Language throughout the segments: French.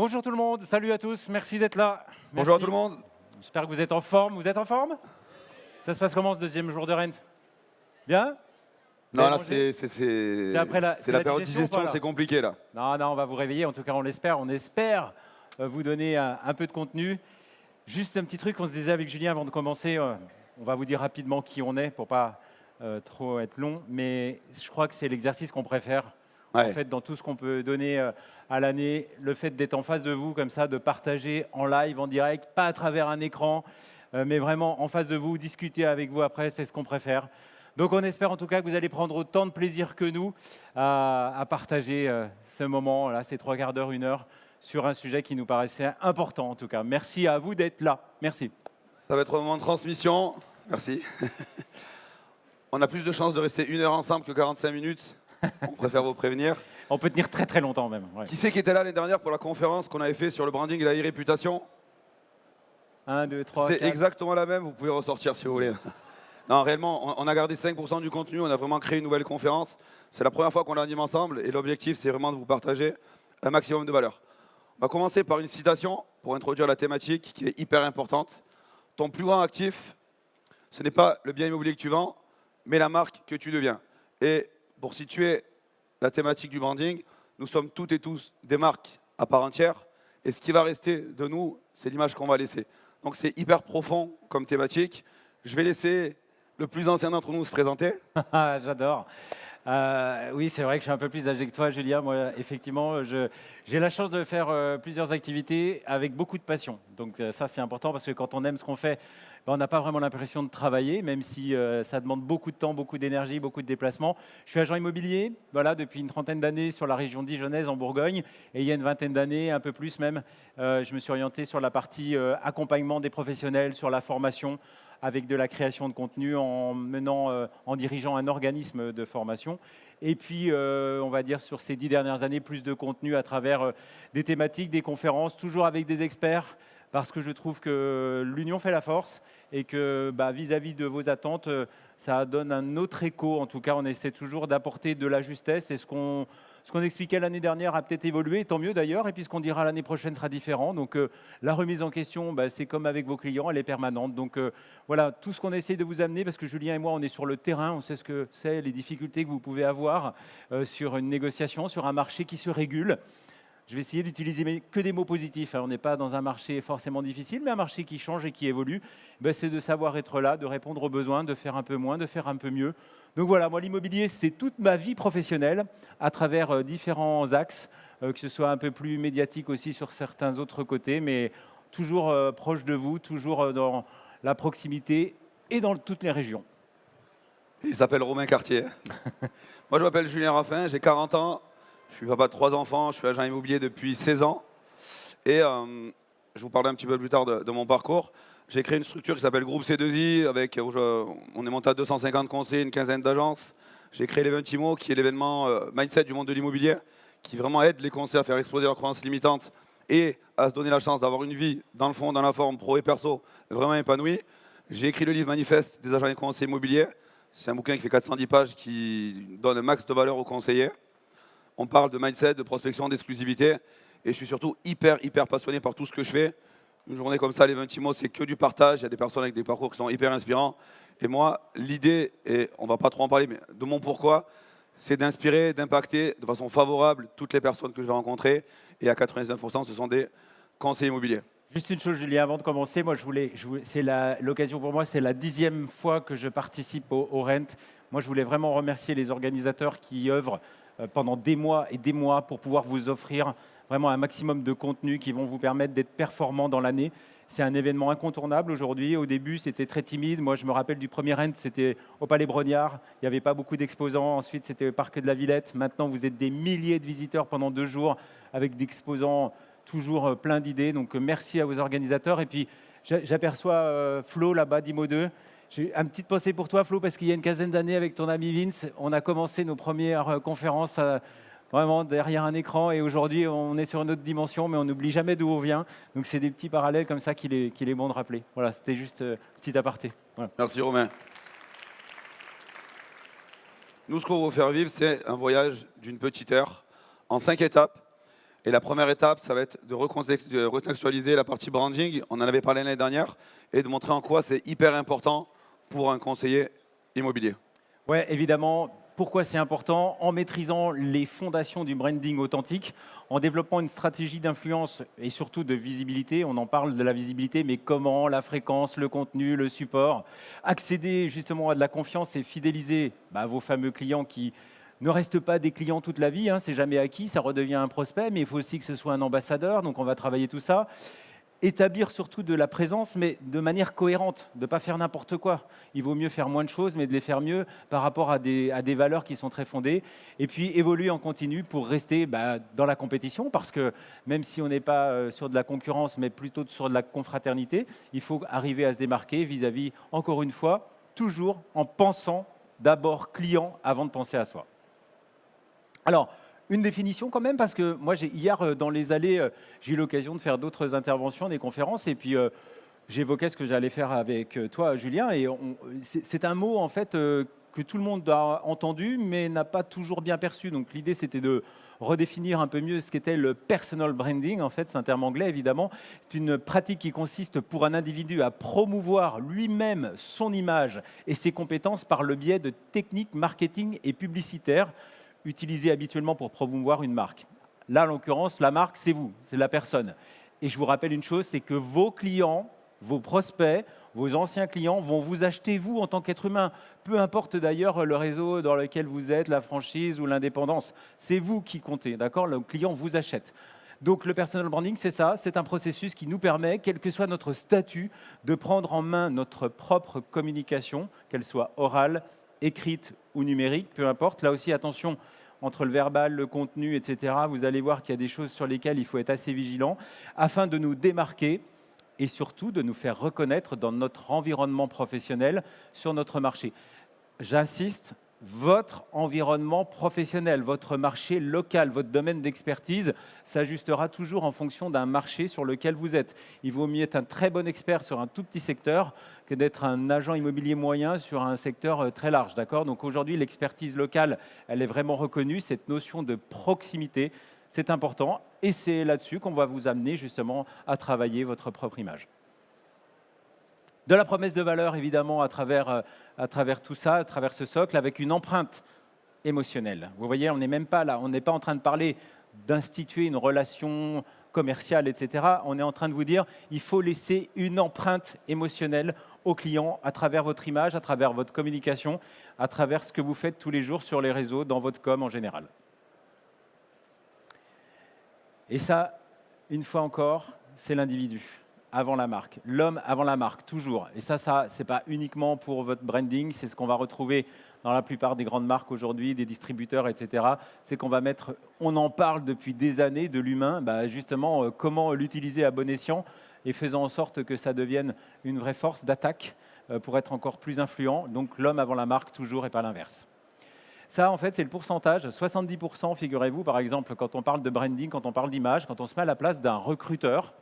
Bonjour tout le monde, salut à tous, merci d'être là. Bonjour à Merci. tout le monde. J'espère que vous êtes en forme. Vous êtes en forme? Ça se passe comment ce deuxième jour de Rent? Bien? Vous Non, avez là, mangé? C'est après la, c'est la période digestion ou pas, digestion, là c'est compliqué là. Non, non, on va vous réveiller, en tout cas on l'espère. On espère vous donner un peu de contenu. Juste un petit truc qu'on se disait avec Julien avant de commencer. On va vous dire rapidement qui on est pour pas trop être long. Mais je crois que c'est l'exercice qu'on préfère. En Ouais. fait, dans tout ce qu'on peut donner à l'année, le fait d'être en face de vous comme ça, de partager en live, en direct, pas à travers un écran, mais vraiment en face de vous, discuter avec vous après, c'est ce qu'on préfère. Donc on espère en tout cas que vous allez prendre autant de plaisir que nous à partager ce moment, là, ces 3 quarts d'heure, 1 heure, sur un sujet qui nous paraissait important en tout cas. Merci à vous d'être là. Merci. Ça va être un moment de transmission. Merci. On a plus de chances de rester 1 heure ensemble que 45 minutes. On préfère vous prévenir. On peut tenir très très longtemps même. Ouais. Qui c'est qui était là l'année dernière pour la conférence qu'on avait fait sur le branding et la e-réputation? 1, 2, 3, C'est 4. exactement la même, vous pouvez ressortir si vous voulez. Non, réellement, on a gardé 5% du contenu, on a vraiment créé une nouvelle conférence. C'est la première fois qu'on l'anime ensemble et l'objectif, c'est vraiment de vous partager un maximum de valeur. On va commencer par une citation pour introduire la thématique qui est hyper importante. Ton plus grand actif, ce n'est pas le bien immobilier que tu vends, mais la marque que tu deviens. Et pour situer la thématique du branding, nous sommes toutes et tous des marques à part entière. Et ce qui va rester de nous, c'est l'image qu'on va laisser. Donc c'est hyper profond comme thématique. Je vais laisser le plus ancien d'entre nous se présenter. Ah, j'adore. Oui, c'est vrai que je suis un peu plus âgé que toi, Julien. Moi, effectivement, j'ai la chance de faire plusieurs activités avec beaucoup de passion. Donc ça, c'est important parce que quand on aime ce qu'on fait, ben, on n'a pas vraiment l'impression de travailler, même si ça demande beaucoup de temps, beaucoup d'énergie, beaucoup de déplacements. Je suis agent immobilier, voilà, depuis une trentaine d'années sur la région dijonnaise en Bourgogne. Et il y a une vingtaine d'années, un peu plus même, je me suis orienté sur la partie accompagnement des professionnels, sur la formation, avec de la création de contenu en dirigeant un organisme de formation. Et puis, on va dire, sur ces 10 dernières années, plus de contenu à travers des thématiques, des conférences, toujours avec des experts, parce que je trouve que l'union fait la force et que vis-à-vis de vos attentes, ça donne un autre écho. En tout cas, on essaie toujours d'apporter de la justesse et ce qu'on expliquait l'année dernière a peut-être évolué, tant mieux d'ailleurs, et puis ce qu'on dira l'année prochaine sera différent. Donc la remise en question, c'est comme avec vos clients, elle est permanente. Donc voilà, tout ce qu'on essaie de vous amener, parce que Julien et moi, on est sur le terrain, on sait ce que c'est, les difficultés que vous pouvez avoir sur une négociation, sur un marché qui se régule. Je vais essayer d'utiliser que des mots positifs. On n'est pas dans un marché forcément difficile, mais un marché qui change et qui évolue. C'est de savoir être là, de répondre aux besoins, de faire un peu moins, de faire un peu mieux. Donc voilà, moi l'immobilier, c'est toute ma vie professionnelle à travers différents axes, que ce soit un peu plus médiatique aussi sur certains autres côtés, mais toujours proche de vous, toujours dans la proximité et dans toutes les régions. Il s'appelle Romain Cartier. Moi, je m'appelle Julien Raffin, j'ai 40 ans. Je suis papa de 3 enfants, je suis agent immobilier depuis 16 ans. Et je vous parlerai un petit peu plus tard de mon parcours. J'ai créé une structure qui s'appelle Groupe C2I, on est monté à 250 conseillers, une quinzaine d'agences. J'ai créé l'Eventimo, qui est l'événement mindset du monde de l'immobilier, qui vraiment aide les conseillers à faire exploser leurs croyances limitantes et à se donner la chance d'avoir une vie, dans le fond, dans la forme, pro et perso, vraiment épanouie. J'ai écrit le livre Manifeste des agents et conseillers immobiliers. C'est un bouquin qui fait 410 pages, qui donne un max de valeur aux conseillers. On parle de mindset, de prospection, d'exclusivité. Et je suis surtout hyper passionné par tout ce que je fais. Une journée comme ça, les 20 mots, c'est que du partage. Il y a des personnes avec des parcours qui sont hyper inspirants. Et moi, l'idée, et on ne va pas trop en parler, mais de mon pourquoi, c'est d'inspirer, d'impacter de façon favorable toutes les personnes que je vais rencontrer. Et à 99%, ce sont des conseillers immobiliers. Juste une chose, Julien, avant de commencer, moi, c'est l'occasion pour moi, c'est la 10e fois que je participe au Rent. Moi, je voulais vraiment remercier les organisateurs qui œuvrent pendant des mois et des mois pour pouvoir vous offrir vraiment un maximum de contenu qui vont vous permettre d'être performants dans l'année. C'est un événement incontournable aujourd'hui. Au début, c'était très timide. Moi, je me rappelle du premier Rent, c'était au Palais Brognard. Il n'y avait pas beaucoup d'exposants. Ensuite, c'était au Parc de la Villette. Maintenant, vous êtes des milliers de visiteurs pendant 2 jours avec d'exposants toujours plein d'idées. Donc, merci à vos organisateurs. Et puis, j'aperçois Flo là-bas d'Imo2. J'ai une petite pensée pour toi, Flo, parce qu'il y a une quinzaine d'années, avec ton ami Vince, on a commencé nos premières conférences vraiment derrière un écran. Et aujourd'hui, on est sur une autre dimension, mais on n'oublie jamais d'où on vient. Donc, c'est des petits parallèles comme ça qu'il est bon de rappeler. Voilà, c'était juste petit aparté. Voilà. Merci Romain. Nous, ce qu'on va vous faire vivre, c'est un voyage d'une petite heure en 5 étapes. Et la première étape, ça va être de recontextualiser la partie branding, on en avait parlé l'année dernière, et de montrer en quoi c'est hyper important pour un conseiller immobilier. Ouais, évidemment. Pourquoi c'est important? En maîtrisant les fondations du branding authentique, en développant une stratégie d'influence et surtout de visibilité. On en parle de la visibilité, mais comment? La fréquence, le contenu, le support. Accéder justement à de la confiance et fidéliser vos fameux clients qui ne restent pas des clients toute la vie, hein, c'est jamais acquis, ça redevient un prospect, mais il faut aussi que ce soit un ambassadeur, donc on va travailler tout ça. Établir surtout de la présence, mais de manière cohérente, de ne pas faire n'importe quoi. Il vaut mieux faire moins de choses, mais de les faire mieux par rapport à des valeurs qui sont très fondées. Et puis évoluer en continu pour rester dans la compétition, parce que même si on n'est pas sur de la concurrence, mais plutôt sur de la confraternité, il faut arriver à se démarquer vis-à-vis, encore une fois, toujours en pensant d'abord client avant de penser à soi. Alors, une définition quand même, parce que moi, hier, dans les allées, j'ai eu l'occasion de faire d'autres interventions, des conférences, et puis j'évoquais ce que j'allais faire avec toi, Julien, et c'est un mot, en fait, que tout le monde a entendu, mais n'a pas toujours bien perçu. Donc, l'idée, c'était de redéfinir un peu mieux ce qu'était le personal branding. En fait, c'est un terme anglais, évidemment. C'est une pratique qui consiste pour un individu à promouvoir lui-même son image et ses compétences par le biais de techniques marketing et publicitaires utilisé habituellement pour promouvoir une marque. Là, en l'occurrence, la marque, c'est vous, c'est la personne. Et je vous rappelle une chose, c'est que vos clients, vos prospects, vos anciens clients vont vous acheter, vous, en tant qu'être humain. Peu importe d'ailleurs le réseau dans lequel vous êtes, la franchise ou l'indépendance. C'est vous qui comptez, d'accord? Le client vous achète. Donc le personal branding, c'est ça, c'est un processus qui nous permet, quel que soit notre statut, de prendre en main notre propre communication, qu'elle soit orale, écrite ou numérique, peu importe. Là aussi, attention, entre le verbal, le contenu, etc., vous allez voir qu'il y a des choses sur lesquelles il faut être assez vigilant, afin de nous démarquer et surtout de nous faire reconnaître dans notre environnement professionnel, sur notre marché. J'insiste, votre environnement professionnel, votre marché local, votre domaine d'expertise s'ajustera toujours en fonction d'un marché sur lequel vous êtes. Il vaut mieux être un très bon expert sur un tout petit secteur que d'être un agent immobilier moyen sur un secteur très large. D'accord ? Donc aujourd'hui, l'expertise locale, elle est vraiment reconnue. Cette notion de proximité, c'est important. Et c'est là-dessus qu'on va vous amener justement à travailler votre propre image. De la promesse de valeur, évidemment, à travers tout ça, à travers ce socle, avec une empreinte émotionnelle. Vous voyez, on n'est même pas là, on n'est pas en train de parler d'instituer une relation commerciale, etc. On est en train de vous dire, il faut laisser une empreinte émotionnelle au client à travers votre image, à travers votre communication, à travers ce que vous faites tous les jours sur les réseaux, dans votre com en général. Et ça, une fois encore, c'est l'individu avant la marque, l'homme avant la marque, toujours. Et ça, ce n'est pas uniquement pour votre branding, c'est ce qu'on va retrouver dans la plupart des grandes marques aujourd'hui, des distributeurs, etc. C'est qu'on va mettre, on en parle depuis des années de l'humain, justement, comment l'utiliser à bon escient et faisant en sorte que ça devienne une vraie force d'attaque pour être encore plus influent. Donc l'homme avant la marque, toujours, et pas l'inverse. Ça, en fait, c'est le pourcentage. 70%, figurez-vous, par exemple, quand on parle de branding, quand on parle d'image, quand on se met à la place d'un recruteur.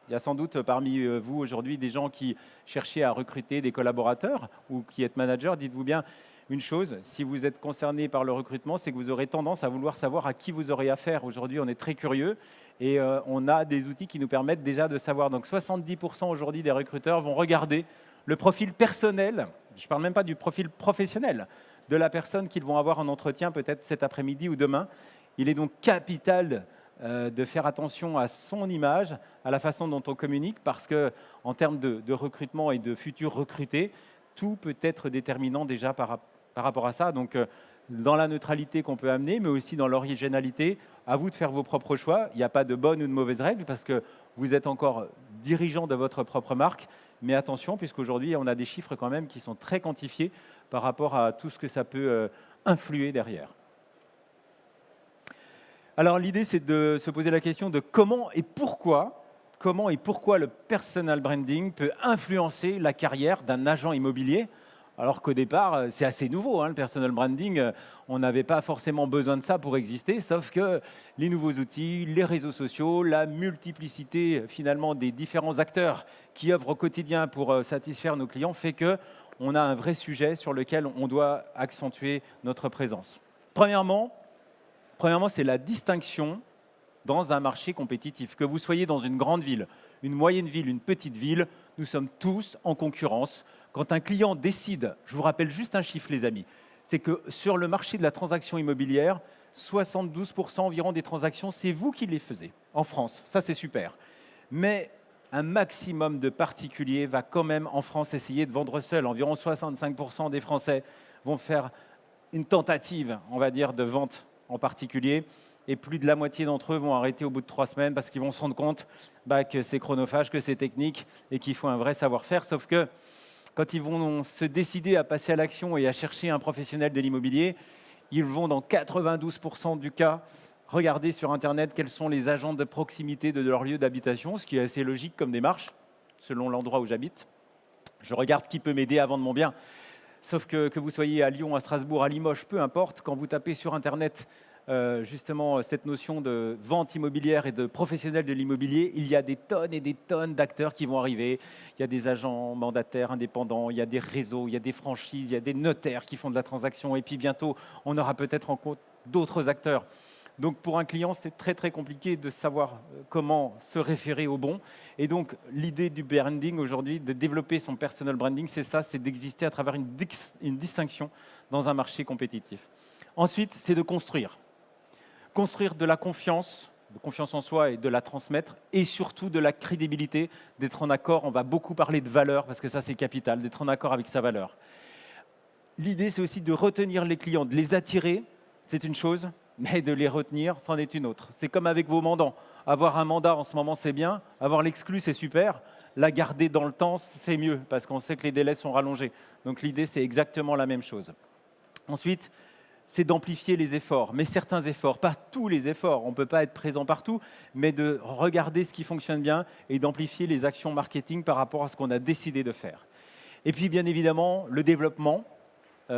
Il y a sans doute parmi vous aujourd'hui des gens qui cherchaient à recruter des collaborateurs ou qui êtes manager. Dites-vous bien une chose, si vous êtes concerné par le recrutement, c'est que vous aurez tendance à vouloir savoir à qui vous aurez affaire. Aujourd'hui, on est très curieux et on a des outils qui nous permettent déjà de savoir. Donc 70% aujourd'hui des recruteurs vont regarder le profil personnel, je ne parle même pas du profil professionnel, de la personne qu'ils vont avoir en entretien peut-être cet après-midi ou demain. Il est donc capital de faire attention à son image, à la façon dont on communique, parce qu'en termes de recrutement et de futurs recrutés, tout peut être déterminant déjà par rapport à ça. Donc, dans la neutralité qu'on peut amener, mais aussi dans l'originalité, à vous de faire vos propres choix. Il n'y a pas de bonne ou de mauvaise règle, parce que vous êtes encore dirigeant de votre propre marque. Mais attention, puisqu'aujourd'hui, on a des chiffres quand même qui sont très quantifiés par rapport à tout ce que ça peut influer derrière. Alors l'idée, c'est de se poser la question de comment et pourquoi le personal branding peut influencer la carrière d'un agent immobilier, alors qu'au départ, c'est assez nouveau, le personal branding, on n'avait pas forcément besoin de ça pour exister, sauf que les nouveaux outils, les réseaux sociaux, la multiplicité finalement des différents acteurs qui œuvrent au quotidien pour satisfaire nos clients fait qu'on a un vrai sujet sur lequel on doit accentuer notre présence. Premièrement, c'est la distinction dans un marché compétitif. Que vous soyez dans une grande ville, une moyenne ville, une petite ville, nous sommes tous en concurrence. Quand un client décide, je vous rappelle juste un chiffre les amis, c'est que sur le marché de la transaction immobilière, 72% environ des transactions, c'est vous qui les faisiez en France. Ça, c'est super. Mais un maximum de particuliers va quand même en France essayer de vendre seul. Environ 65% des Français vont faire une tentative, on va dire, de vente en particulier. Et plus de la moitié d'entre eux vont arrêter au bout de 3 semaines parce qu'ils vont se rendre compte que c'est chronophage, que c'est technique et qu'il faut un vrai savoir-faire. Sauf que quand ils vont se décider à passer à l'action et à chercher un professionnel de l'immobilier, ils vont dans 92% du cas regarder sur Internet quels sont les agents de proximité de leur lieu d'habitation, ce qui est assez logique comme démarche, selon l'endroit où j'habite. Je regarde qui peut m'aider à vendre mon bien. Sauf que vous soyez à Lyon, à Strasbourg, à Limoges, peu importe, quand vous tapez sur Internet justement cette notion de vente immobilière et de professionnel de l'immobilier, il y a des tonnes et des tonnes d'acteurs qui vont arriver. Il y a des agents mandataires indépendants, il y a des réseaux, il y a des franchises, il y a des notaires qui font de la transaction. Et puis bientôt, on aura peut-être en compte d'autres acteurs. Donc pour un client, c'est très très compliqué de savoir comment se référer au bon. Et donc l'idée du branding aujourd'hui, de développer son personal branding, c'est ça, c'est d'exister à travers une distinction dans un marché compétitif. Ensuite, c'est de construire. Construire de confiance en soi et de la transmettre, et surtout de la crédibilité, d'être en accord. On va beaucoup parler de valeur, parce que ça c'est capital, d'être en accord avec sa valeur. L'idée, c'est aussi de retenir les clients, de les attirer, c'est une chose, mais de les retenir, c'en est une autre. C'est comme avec vos mandants. Avoir un mandat en ce moment, c'est bien. Avoir l'exclu, c'est super. La garder dans le temps, c'est mieux, parce qu'on sait que les délais sont rallongés. Donc l'idée, c'est exactement la même chose. Ensuite, c'est d'amplifier les efforts, mais certains efforts, pas tous les efforts, on ne peut pas être présent partout, mais de regarder ce qui fonctionne bien et d'amplifier les actions marketing par rapport à ce qu'on a décidé de faire. Et puis, bien évidemment, le développement.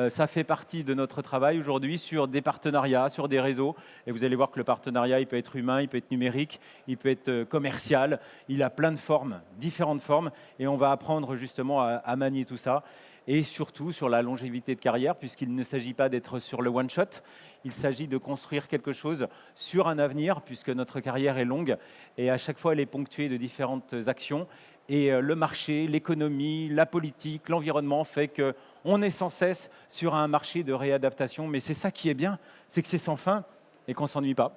Ça fait partie de notre travail aujourd'hui sur des partenariats, sur des réseaux. Et vous allez voir que le partenariat, il peut être humain, il peut être numérique, il peut être commercial. Il a plein de formes, différentes formes. Et on va apprendre justement à manier tout ça. Et surtout sur la longévité de carrière, puisqu'il ne s'agit pas d'être sur le one-shot. Il s'agit de construire quelque chose sur un avenir, puisque notre carrière est longue. Et à chaque fois, elle est ponctuée de différentes actions. Et le marché, l'économie, la politique, l'environnement fait qu'on est sans cesse sur un marché de réadaptation. Mais c'est ça qui est bien, c'est que c'est sans fin et qu'on ne s'ennuie pas.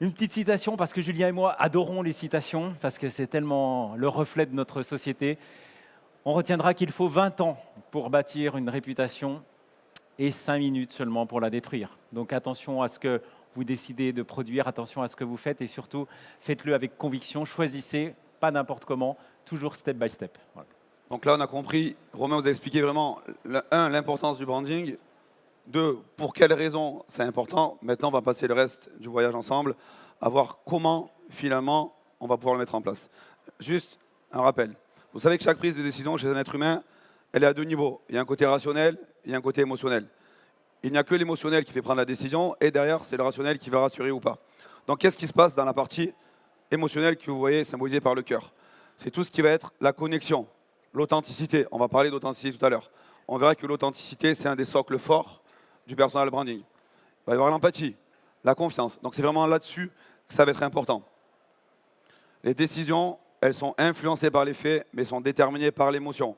Une petite citation, parce que Julien et moi adorons les citations, parce que c'est tellement le reflet de notre société. On retiendra qu'il faut 20 ans pour bâtir une réputation et 5 minutes seulement pour la détruire. Donc attention à ce que vous décidez de produire, attention à ce que vous faites et surtout, faites-le avec conviction, choisissez, pas n'importe comment, toujours step by step. Voilà. Donc là, on a compris, Romain vous a expliqué vraiment, l'importance du branding, 2, pour quelles raisons c'est important. Maintenant, on va passer le reste du voyage ensemble, à voir comment, finalement, on va pouvoir le mettre en place. Juste un rappel. Vous savez que chaque prise de décision chez un être humain, elle est à 2 niveaux. Il y a un côté rationnel, il y a un côté émotionnel. Il n'y a que l'émotionnel qui fait prendre la décision, et derrière, c'est le rationnel qui va rassurer ou pas. Donc, qu'est-ce qui se passe dans la partie émotionnelle que vous voyez symbolisée par le cœur? C'est tout ce qui va être la connexion, l'authenticité. On va parler d'authenticité tout à l'heure. On verra que l'authenticité, c'est un des socles forts du personal branding. Il va y avoir l'empathie, la confiance. Donc, c'est vraiment là-dessus que ça va être important. Les décisions, elles sont influencées par les faits, mais sont déterminées par l'émotion.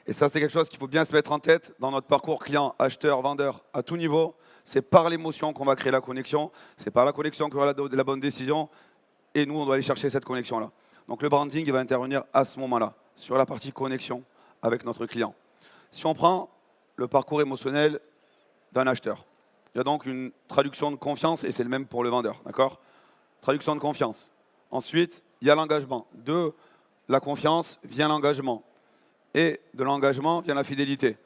Et ça, c'est quelque chose qu'il faut bien se mettre en tête dans notre parcours client, acheteur, vendeur, à tout niveau. C'est par l'émotion qu'on va créer la connexion. C'est par la connexion qu'on aura la bonne décision. Et nous, on doit aller chercher cette connexion-là. Donc le branding, il va intervenir à ce moment-là, sur la partie connexion avec notre client. Si on prend le parcours émotionnel d'un acheteur, il y a donc une traduction de confiance, et c'est le même pour le vendeur, d'accord? Traduction de confiance. Ensuite, il y a l'engagement. De la confiance vient l'engagement. Et de l'engagement vient la fidélité.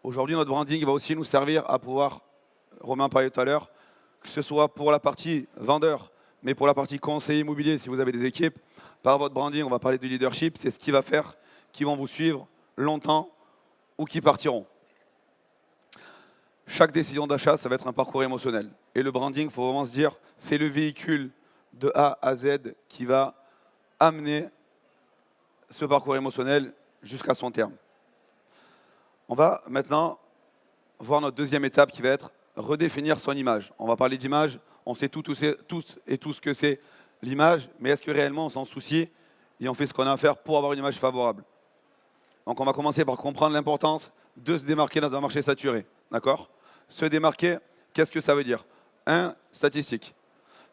Aujourd'hui, notre branding va aussi nous servir à pouvoir, Romain parlait tout à l'heure, que ce soit pour la partie vendeur, mais pour la partie conseiller immobilier, si vous avez des équipes, par votre branding, on va parler du leadership, c'est ce qui va faire qu'ils vont vous suivre longtemps ou qui partiront. Chaque décision d'achat, ça va être un parcours émotionnel. Et le branding, il faut vraiment se dire, c'est le véhicule de A à Z qui va amener ce parcours émotionnel jusqu'à son terme. On va maintenant voir notre deuxième étape qui va être redéfinir son image. On va parler d'image, On sait tous et tous ce que c'est l'image, mais est-ce que réellement on s'en soucie et on fait ce qu'on a à faire pour avoir une image favorable? Donc on va commencer par comprendre l'importance de se démarquer dans un marché saturé. D'accord? Se démarquer, qu'est-ce que ça veut dire? Un, statistique.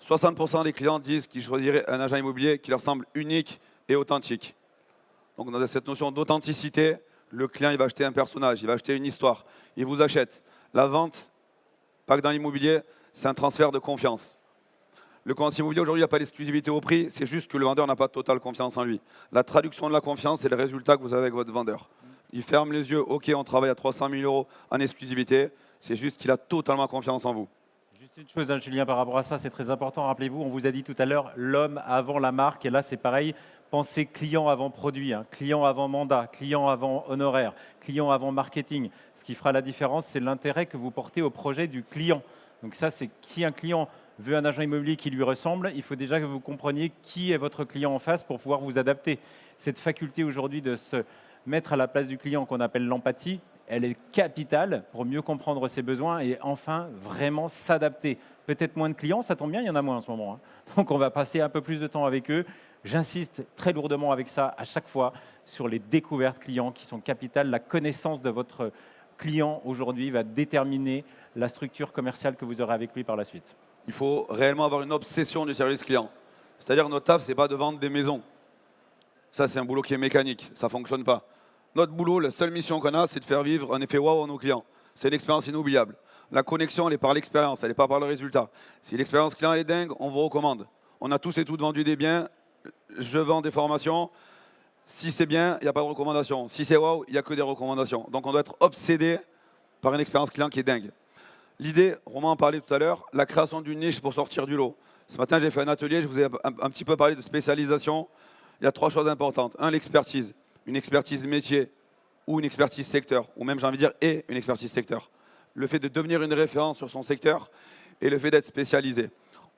60% des clients disent qu'ils choisiraient un agent immobilier qui leur semble unique et authentique. Donc dans cette notion d'authenticité, le client il va acheter un personnage, il va acheter une histoire, il vous achète. La vente, pas que dans l'immobilier, c'est un transfert de confiance. Le conseiller immobilier aujourd'hui n'a pas l'exclusivité au prix, c'est juste que le vendeur n'a pas totale confiance en lui. La traduction de la confiance, c'est le résultat que vous avez avec votre vendeur. Il ferme les yeux, ok, on travaille à 300 000 euros en exclusivité, c'est juste qu'il a totalement confiance en vous. Juste une chose, hein, Julien, par rapport à ça, c'est très important. Rappelez-vous, on vous a dit tout à l'heure, l'homme avant la marque. Et là, c'est pareil, pensez client avant produit, hein, client avant mandat, client avant honoraire, client avant marketing. Ce qui fera la différence, c'est l'intérêt que vous portez au projet du client. Donc ça, c'est qui un client veut un agent immobilier qui lui ressemble, il faut déjà que vous compreniez qui est votre client en face pour pouvoir vous adapter. Cette faculté aujourd'hui de se mettre à la place du client qu'on appelle l'empathie, elle est capitale pour mieux comprendre ses besoins et enfin vraiment s'adapter. Peut-être moins de clients, ça tombe bien, il y en a moins en ce moment, hein. Donc on va passer un peu plus de temps avec eux. J'insiste très lourdement avec ça à chaque fois sur les découvertes clients qui sont capitales. La connaissance de votre client aujourd'hui va déterminer la structure commerciale que vous aurez avec lui par la suite. Il faut réellement avoir une obsession du service client. C'est-à-dire notre taf, ce n'est pas de vendre des maisons. Ça, c'est un boulot qui est mécanique, ça ne fonctionne pas. Notre boulot, la seule mission qu'on a, c'est de faire vivre un effet waouh à nos clients. C'est une expérience inoubliable. La connexion, elle est par l'expérience, elle n'est pas par le résultat. Si l'expérience client est dingue, on vous recommande. On a tous et toutes vendu des biens, je vends des formations. Si c'est bien, il n'y a pas de recommandation. Si c'est waouh, il n'y a que des recommandations. Donc on doit être obsédé par une expérience client qui est dingue. L'idée, Romain en parlait tout à l'heure, la création d'une niche pour sortir du lot. Ce matin, j'ai fait un atelier, je vous ai un petit peu parlé de spécialisation. Il y a 3 choses importantes. Un, l'expertise. Une expertise métier ou une expertise secteur, ou même j'ai envie de dire et une expertise secteur. Le fait de devenir une référence sur son secteur et le fait d'être spécialisé.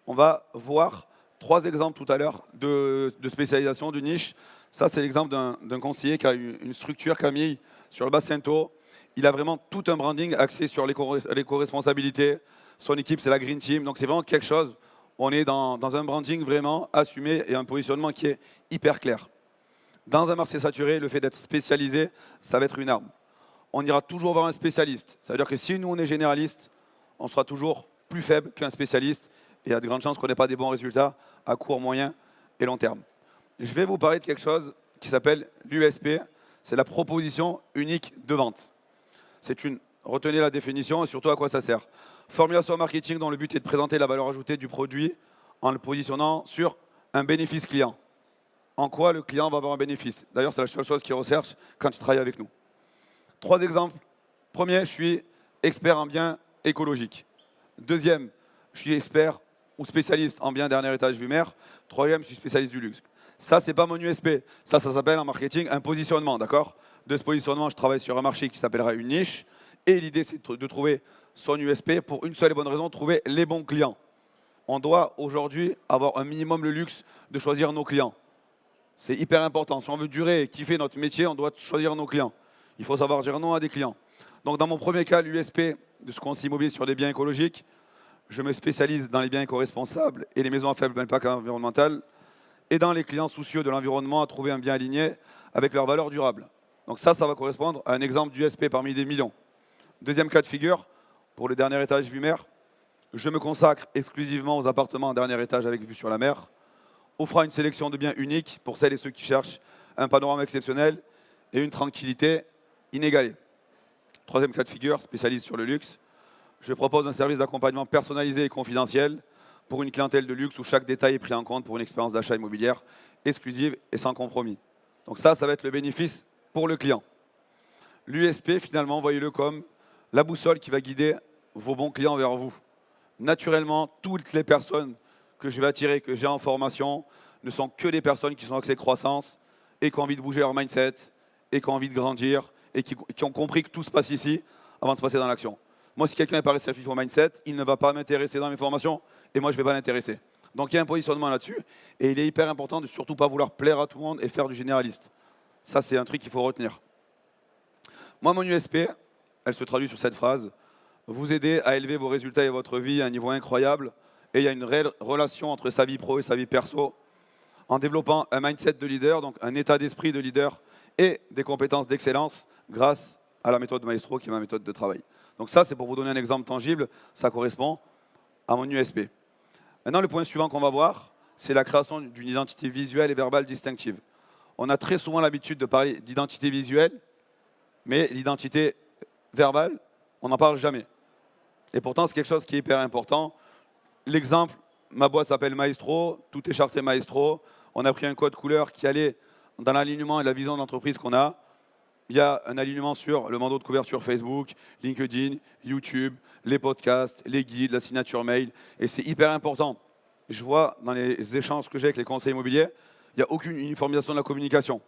On va voir 3 exemples tout à l'heure de spécialisation, de niche. Ça, c'est l'exemple d'un conseiller qui a une structure, Camille, sur le Bas-Saint-Eau. Il a vraiment tout un branding axé sur l'éco-responsabilité. Son équipe, c'est la Green Team. Donc, c'est vraiment quelque chose. On est dans un branding vraiment assumé et un positionnement qui est hyper clair. Dans un marché saturé, le fait d'être spécialisé, ça va être une arme. On ira toujours voir un spécialiste. Ça veut dire que si nous, on est généraliste, on sera toujours plus faible qu'un spécialiste et il y a de grandes chances qu'on n'ait pas des bons résultats à court, moyen et long terme. Je vais vous parler de quelque chose qui s'appelle l'USP. C'est la proposition unique de vente. Retenez la définition et surtout à quoi ça sert. Formulation marketing dont le but est de présenter la valeur ajoutée du produit en le positionnant sur un bénéfice client. En quoi le client va avoir un bénéfice. D'ailleurs, c'est la seule chose qu'il recherche quand il travaille avec nous. 3 exemples. Premier, je suis expert en biens écologiques. Deuxième, je suis expert ou spécialiste en biens dernier étage vue mer. Troisième, je suis spécialiste du luxe. Ça, ce n'est pas mon USP. Ça s'appelle en marketing un positionnement, d'accord? De ce positionnement, je travaille sur un marché qui s'appellera une niche. Et l'idée, c'est de trouver son USP pour une seule et bonne raison, trouver les bons clients. On doit aujourd'hui avoir un minimum le luxe de choisir nos clients. C'est hyper important. Si on veut durer et kiffer notre métier, on doit choisir nos clients. Il faut savoir dire non à des clients. Donc dans mon premier cas, l'USP de ce conseil immobilier sur des biens écologiques, je me spécialise dans les biens éco-responsables et les maisons à faible impact environnemental et dans les clients soucieux de l'environnement à trouver un bien aligné avec leurs valeurs durables. Donc ça va correspondre à un exemple d'USP parmi des millions. Deuxième cas de figure, pour le dernier étage vue mer, je me consacre exclusivement aux appartements en dernier étage avec vue sur la mer, offrant une sélection de biens uniques pour celles et ceux qui cherchent un panorama exceptionnel et une tranquillité inégalée. Troisième cas de figure, spécialiste sur le luxe, je propose un service d'accompagnement personnalisé et confidentiel pour une clientèle de luxe où chaque détail est pris en compte pour une expérience d'achat immobilière exclusive et sans compromis. Donc ça va être le bénéfice pour le client. L'USP, finalement, voyez-le comme la boussole qui va guider vos bons clients vers vous. Naturellement, toutes les personnes que je vais attirer, que j'ai en formation, ne sont que des personnes qui sont axées croissance et qui ont envie de bouger leur mindset et qui ont envie de grandir et qui ont compris que tout se passe ici avant de se passer dans l'action. Moi, si quelqu'un n'est pas réceptif au mindset, il ne va pas m'intéresser dans mes formations et moi, je ne vais pas l'intéresser. Donc, il y a un positionnement là-dessus et il est hyper important de surtout pas vouloir plaire à tout le monde et faire du généraliste. Ça, c'est un truc qu'il faut retenir. Moi, mon USP, elle se traduit sur cette phrase. Vous aider à élever vos résultats et votre vie à un niveau incroyable et il y a une réelle relation entre sa vie pro et sa vie perso, en développant un mindset de leader, donc un état d'esprit de leader et des compétences d'excellence grâce à la méthode Maestro qui est ma méthode de travail. Donc ça, c'est pour vous donner un exemple tangible, ça correspond à mon USP. Maintenant, le point suivant qu'on va voir, c'est la création d'une identité visuelle et verbale distinctive. On a très souvent l'habitude de parler d'identité visuelle, mais l'identité verbale, on n'en parle jamais. Et pourtant, c'est quelque chose qui est hyper important. L'exemple, ma boîte s'appelle Maestro, tout est charté Maestro. On a pris un code couleur qui allait dans l'alignement et la vision de l'entreprise qu'on a. Il y a un alignement sur le manteau de couverture Facebook, LinkedIn, YouTube, les podcasts, les guides, la signature mail. Et c'est hyper important. Je vois dans les échanges que j'ai avec les conseillers immobiliers, il n'y a aucune uniformisation de la communication.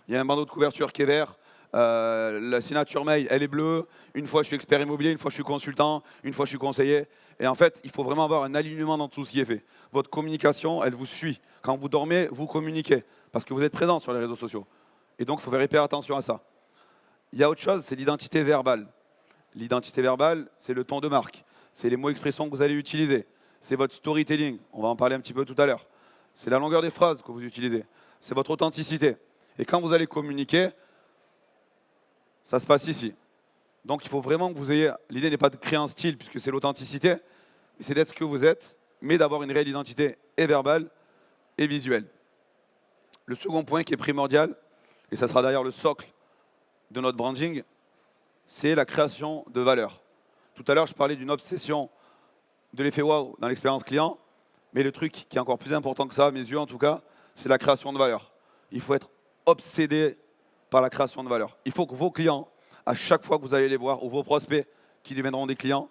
Il y a un bandeau de couverture qui est vert, la signature mail, elle est bleue. Une fois, je suis expert immobilier, une fois, je suis consultant, une fois, je suis conseiller. Et en fait, il faut vraiment avoir un alignement dans tout ce qui est fait. Votre communication, elle vous suit. Quand vous dormez, vous communiquez parce que vous êtes présent sur les réseaux sociaux. Et donc, il faut faire hyper attention à ça. Il y a autre chose, c'est l'identité verbale. L'identité verbale, c'est le ton de marque. C'est les mots-expressions que vous allez utiliser. C'est votre storytelling. On va en parler un petit peu tout à l'heure. C'est la longueur des phrases que vous utilisez. C'est votre authenticité. Et quand vous allez communiquer, ça se passe ici. Donc il faut vraiment que vous ayez... L'idée n'est pas de créer un style, puisque c'est l'authenticité, mais c'est d'être ce que vous êtes, mais d'avoir une réelle identité et verbale et visuelle. Le second point qui est primordial, et ça sera d'ailleurs le socle de notre branding, c'est la création de valeur. Tout à l'heure, je parlais d'une obsession de l'effet wow dans l'expérience client, mais le truc qui est encore plus important que ça, à mes yeux en tout cas, c'est la création de valeur. Il faut être obsédé par la création de valeur. Il faut que vos clients, à chaque fois que vous allez les voir, ou vos prospects qui deviendront des clients,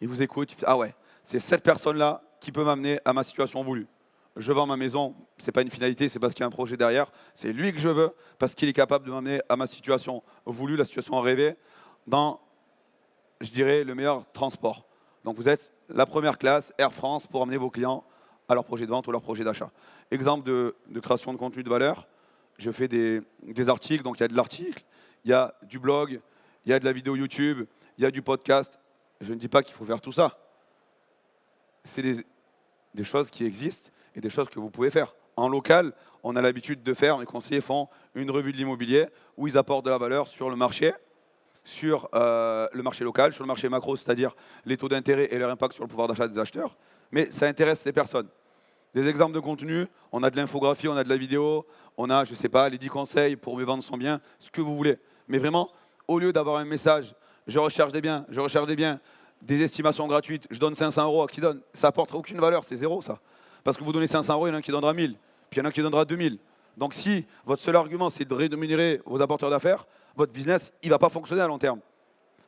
ils vous écoutent, ils disent, ah ouais, c'est cette personne-là qui peut m'amener à ma situation voulue. Je vends ma maison, ce n'est pas une finalité, c'est parce qu'il y a un projet derrière. C'est lui que je veux, parce qu'il est capable de m'amener à ma situation voulue, la situation rêvée, dans, je dirais, le meilleur transport. Donc vous êtes la première classe, Air France, pour amener vos clients à leur projet de vente ou leur projet d'achat. Exemple de création de contenu de valeur, je fais des articles, donc il y a de l'article, il y a du blog, il y a de la vidéo YouTube, il y a du podcast. Je ne dis pas qu'il faut faire tout ça. C'est des choses qui existent et des choses que vous pouvez faire. En local, on a l'habitude de faire, les conseillers font une revue de l'immobilier où ils apportent de la valeur sur le marché local, sur le marché macro, c'est-à-dire les taux d'intérêt et leur impact sur le pouvoir d'achat des acheteurs. Mais ça intéresse les personnes. Des exemples de contenu, on a de l'infographie, on a de la vidéo, on a, je ne sais pas, les 10 conseils pour mieux vendre son bien, ce que vous voulez. Mais vraiment, au lieu d'avoir un message, je recherche des biens, des estimations gratuites, je donne 500 € à qui donne, ça n'apportera aucune valeur, c'est zéro ça. Parce que vous donnez 500 €, il y en a un qui donnera 1000, puis il y en a un qui donnera 2000. Donc si votre seul argument c'est de rémunérer vos apporteurs d'affaires, votre business, il ne va pas fonctionner à long terme.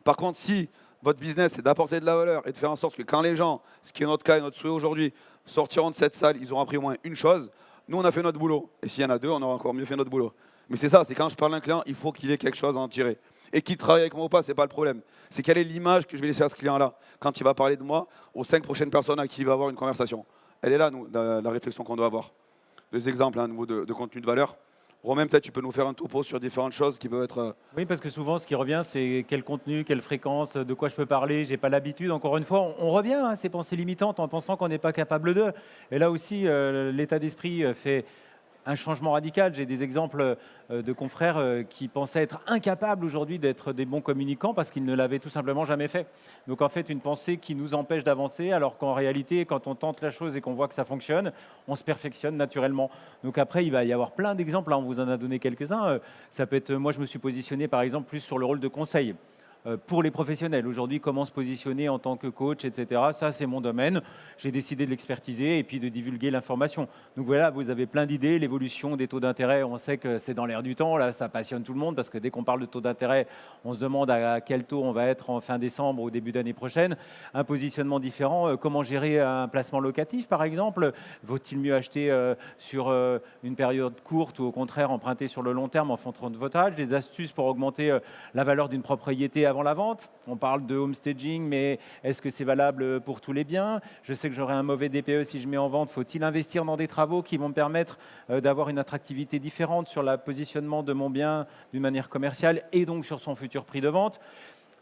Par contre, si votre business c'est d'apporter de la valeur et de faire en sorte que quand les gens, ce qui est notre cas et notre souhait aujourd'hui, sortiront de cette salle, ils auront appris au moins une chose, nous on a fait notre boulot. Et s'il y en a deux, on aura encore mieux fait notre boulot. Mais c'est ça, c'est quand je parle à un client, il faut qu'il ait quelque chose à en tirer. Et qu'il travaille avec moi ou pas, ce n'est pas le problème. C'est quelle est l'image que je vais laisser à ce client-là quand il va parler de moi aux 5 prochaines personnes à qui il va avoir une conversation. Elle est là, nous, la réflexion qu'on doit avoir. Deux exemples à nouveau de contenu de valeur. Romain, peut-être tu peux nous faire un topo sur différentes choses qui peuvent être... Oui, parce que souvent, ce qui revient, c'est quel contenu, quelle fréquence, de quoi je peux parler, j'ai pas l'habitude. Encore une fois, on revient à ces pensées limitantes en pensant qu'on n'est pas capable d'eux. Et là aussi, l'état d'esprit fait un changement radical. J'ai des exemples de confrères qui pensaient être incapables aujourd'hui d'être des bons communicants parce qu'ils ne l'avaient tout simplement jamais fait. Donc en fait, une pensée qui nous empêche d'avancer, alors qu'en réalité, quand on tente la chose et qu'on voit que ça fonctionne, on se perfectionne naturellement. Donc après, il va y avoir plein d'exemples. Là, on vous en a donné quelques-uns. Ça peut être, moi, je me suis positionné par exemple plus sur le rôle de conseil. Pour les professionnels. Aujourd'hui, comment se positionner en tant que coach, etc. Ça, c'est mon domaine. J'ai décidé de l'expertiser et puis de divulguer l'information. Donc voilà, vous avez plein d'idées. L'évolution des taux d'intérêt, on sait que c'est dans l'air du temps. Là, ça passionne tout le monde parce que dès qu'on parle de taux d'intérêt, on se demande à quel taux on va être en fin décembre ou début d'année prochaine. Un positionnement différent. Comment gérer un placement locatif, par exemple? Vaut-il mieux acheter sur une période courte ou au contraire emprunter sur le long terme en fonction de votre âge? Des astuces pour augmenter la valeur d'une propriété avant la vente. On parle de homestaging, mais est-ce que c'est valable pour tous les biens? Je sais que j'aurai un mauvais DPE si je mets en vente. Faut-il investir dans des travaux qui vont me permettre d'avoir une attractivité différente sur le positionnement de mon bien d'une manière commerciale et donc sur son futur prix de vente?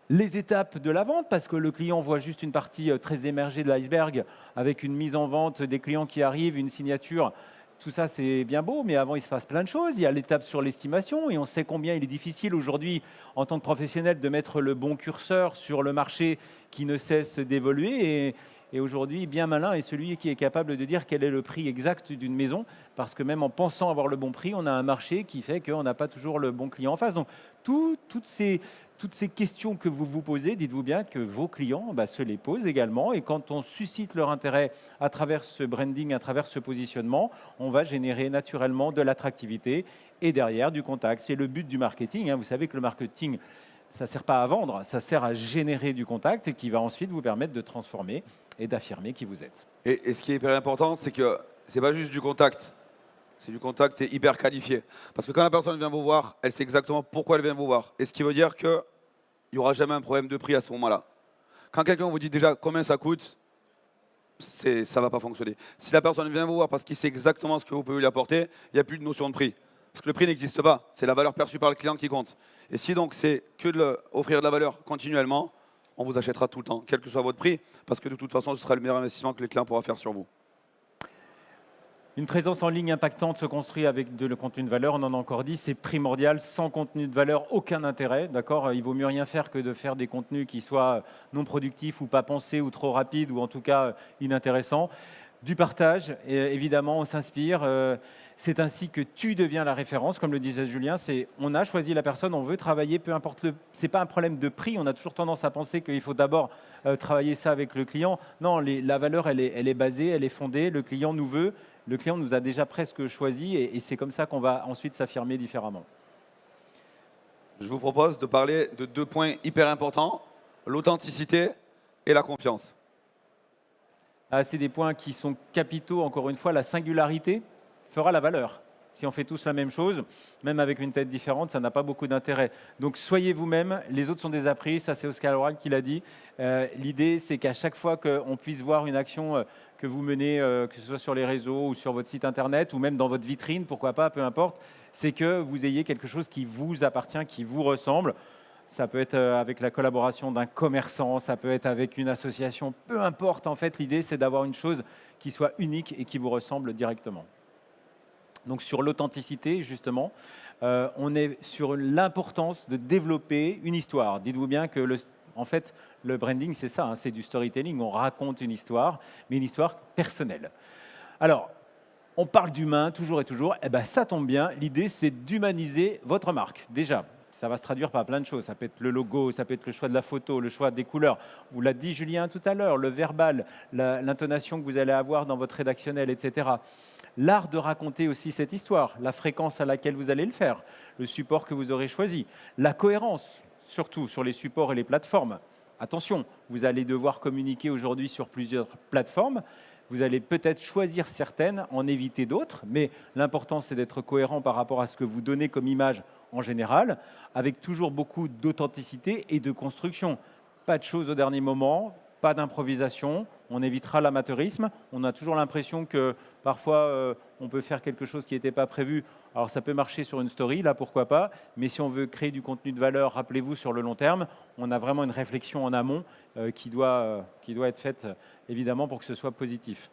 les étapes de la vente, parce que le client voit juste une partie très émergée de l'iceberg, avec une mise en vente des clients qui arrivent, une signature. Tout ça, c'est bien beau, mais avant, il se passe plein de choses. Il y a l'étape sur l'estimation, et on sait combien il est difficile aujourd'hui, en tant que professionnel, de mettre le bon curseur sur le marché qui ne cesse d'évoluer. Et aujourd'hui, bien malin est celui qui est capable de dire quel est le prix exact d'une maison, parce que même en pensant avoir le bon prix, on a un marché qui fait qu'on n'a pas toujours le bon client en face. Donc, toutes ces questions que vous vous posez, dites-vous bien que vos clients se les posent également. Et quand on suscite leur intérêt à travers ce branding, à travers ce positionnement, on va générer naturellement de l'attractivité et derrière du contact. C'est le but du marketing. Vous savez que le marketing, ça ne sert pas à vendre, ça sert à générer du contact et qui va ensuite vous permettre de transformer et d'affirmer qui vous êtes. Et ce qui est hyper important, c'est que c'est pas juste du contact. C'est du contact et hyper qualifié. Parce que quand la personne vient vous voir, elle sait exactement pourquoi elle vient vous voir. Et ce qui veut dire qu'il n'y aura jamais un problème de prix à ce moment-là. Quand quelqu'un vous dit déjà combien ça coûte, ça ne va pas fonctionner. Si la personne vient vous voir parce qu'il sait exactement ce que vous pouvez lui apporter, il n'y a plus de notion de prix. Parce que le prix n'existe pas. C'est la valeur perçue par le client qui compte. Et si donc c'est que offrir de la valeur continuellement, on vous achètera tout le temps, quel que soit votre prix, parce que de toute façon, ce sera le meilleur investissement que le client pourra faire sur vous. Une présence en ligne impactante se construit avec le contenu de valeur, on en a encore dit, c'est primordial. Sans contenu de valeur, aucun intérêt. D'accord ? Il vaut mieux rien faire que de faire des contenus qui soient non productifs ou pas pensés ou trop rapides ou en tout cas inintéressants. Du partage, et évidemment, on s'inspire. C'est ainsi que tu deviens la référence, comme le disait Julien. On a choisi la personne, on veut travailler, peu importe c'est pas un problème de prix. On a toujours tendance à penser qu'il faut d'abord travailler ça avec le client. Non, la valeur, elle est basée, elle est fondée. Le client nous veut. Le client nous a déjà presque choisi et c'est comme ça qu'on va ensuite s'affirmer différemment. Je vous propose de parler de 2 points hyper importants, l'authenticité et la confiance. C'est des points qui sont capitaux, encore une fois, la singularité fera la valeur. Si on fait tous la même chose, même avec une tête différente, ça n'a pas beaucoup d'intérêt. Donc soyez vous-même, les autres sont des appris, ça c'est Oscar Wilde qui l'a dit. L'idée c'est qu'à chaque fois qu'on puisse voir une action que vous menez, que ce soit sur les réseaux ou sur votre site internet ou même dans votre vitrine, pourquoi pas, peu importe, c'est que vous ayez quelque chose qui vous appartient, qui vous ressemble. Ça peut être avec la collaboration d'un commerçant, ça peut être avec une association, peu importe. En fait, l'idée, c'est d'avoir une chose qui soit unique et qui vous ressemble directement. Donc, sur l'authenticité, justement, on est sur l'importance de développer une histoire. Dites-vous bien que, en fait, le branding, c'est ça, c'est du storytelling. On raconte une histoire, mais une histoire personnelle. Alors, on parle d'humain toujours et toujours. Eh bien, ça tombe bien. L'idée, c'est d'humaniser votre marque, déjà. Ça va se traduire par plein de choses. Ça peut être le logo, ça peut être le choix de la photo, le choix des couleurs. Vous l'a dit Julien tout à l'heure, le verbal, l'intonation que vous allez avoir dans votre rédactionnel, etc. L'art de raconter aussi cette histoire, la fréquence à laquelle vous allez le faire, le support que vous aurez choisi, la cohérence, surtout sur les supports et les plateformes. Attention, vous allez devoir communiquer aujourd'hui sur plusieurs plateformes. Vous allez peut-être choisir certaines, en éviter d'autres, mais l'important, c'est d'être cohérent par rapport à ce que vous donnez comme image en général, avec toujours beaucoup d'authenticité et de construction. Pas de choses au dernier moment, pas d'improvisation, on évitera l'amateurisme. On a toujours l'impression que parfois, on peut faire quelque chose qui n'était pas prévu. Alors ça peut marcher sur une story, là pourquoi pas, mais si on veut créer du contenu de valeur, rappelez-vous, sur le long terme, on a vraiment une réflexion en amont qui doit être faite, évidemment, pour que ce soit positif.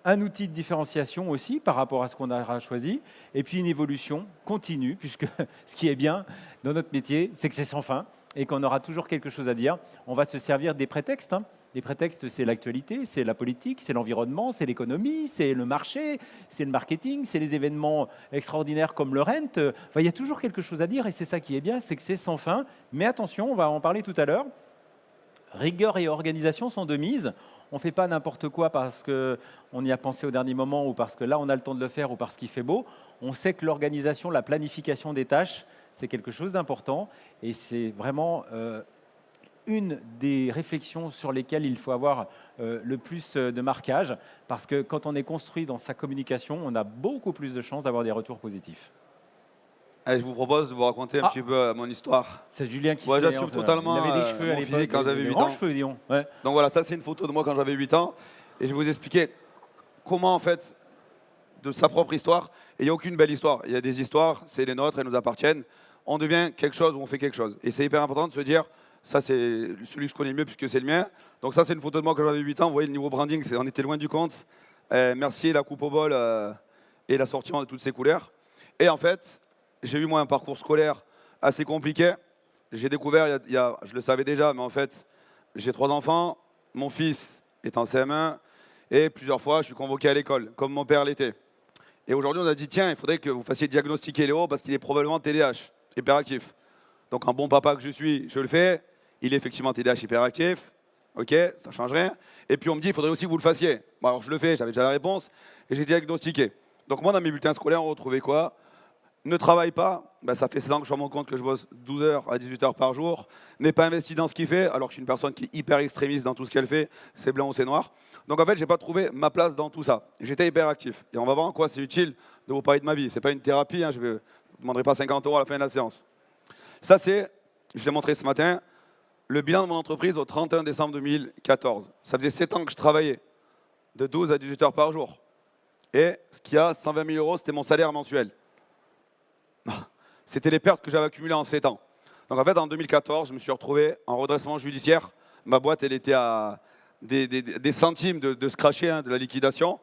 Un outil de différenciation aussi par rapport à ce qu'on aura choisi, et puis une évolution continue, puisque ce qui est bien dans notre métier, c'est que c'est sans fin et qu'on aura toujours quelque chose à dire. On va se servir des prétextes. Les prétextes, c'est l'actualité, c'est la politique, c'est l'environnement, c'est l'économie, c'est le marché, c'est le marketing, c'est les événements extraordinaires comme le Rent. Enfin, il y a toujours quelque chose à dire et c'est ça qui est bien, c'est que c'est sans fin. Mais attention, on va en parler tout à l'heure. Rigueur et organisation sont de mise. On ne fait pas n'importe quoi parce qu'on y a pensé au dernier moment ou parce que là, on a le temps de le faire ou parce qu'il fait beau. On sait que l'organisation, la planification des tâches, c'est quelque chose d'important et c'est vraiment une des réflexions sur lesquelles il faut avoir le plus de marquage parce que quand on est construit dans sa communication, on a beaucoup plus de chances d'avoir des retours positifs. Allez, je vous propose de vous raconter un petit peu mon histoire. C'est Julien qui se j'assume totalement il avait des cheveux à mon physique quand j'avais 8 ans. Cheveux, disons. Ouais. Donc voilà, ça c'est une photo de moi quand j'avais 8 ans. Et je vais vous expliquer comment en fait, de sa propre histoire, et il n'y a aucune belle histoire. Il y a des histoires, c'est les nôtres, elles nous appartiennent. On devient quelque chose ou on fait quelque chose. Et c'est hyper important de se dire, Ça, c'est celui que je connais le mieux puisque c'est le mien. Donc ça, c'est une photo de moi quand j'avais 8 ans. Vous voyez, le niveau branding, on était loin du compte. Mercier, la coupe au bol et l'assortiment de toutes ces couleurs. Et en fait, j'ai eu moi un parcours scolaire assez compliqué. J'ai découvert, je le savais déjà, mais en fait, j'ai 3 enfants. Mon fils est en CM1 et plusieurs fois, je suis convoqué à l'école, comme mon père l'était. Et aujourd'hui, on a dit, tiens, il faudrait que vous fassiez diagnostiquer Léo parce qu'il est probablement TDAH, hyperactif. Donc, un bon papa que je suis, je le fais. Il est effectivement TDAH hyperactif. OK, ça ne change rien. Et puis, on me dit, il faudrait aussi que vous le fassiez. Bon, alors, je le fais, j'avais déjà la réponse et j'ai diagnostiqué. Donc, moi, dans mes bulletins scolaires, on retrouvait quoi? Ne travaille pas, ben, ça fait 16 ans que je me rends compte que je bosse 12 heures à 18 heures par jour. N'est pas investi dans ce qu'il fait, alors que je suis une personne qui est hyper extrémiste dans tout ce qu'elle fait, c'est blanc ou c'est noir. Donc en fait, je n'ai pas trouvé ma place dans tout ça. J'étais hyper actif. Et on va voir en quoi c'est utile de vous parler de ma vie. Ce n'est pas une thérapie, hein, je ne vous demanderai pas 50 € à la fin de la séance. Ça, c'est, je l'ai montré ce matin, le bilan de mon entreprise au 31 décembre 2014. Ça faisait 7 ans que je travaillais, de 12 à 18 heures par jour. Et ce qu'il y a, 120 000 €, c'était mon salaire mensuel. C'était les pertes que j'avais accumulées en 7 ans. Donc en fait, en 2014, je me suis retrouvé en redressement judiciaire. Ma boîte, elle était à des centimes de se cracher, hein, de la liquidation.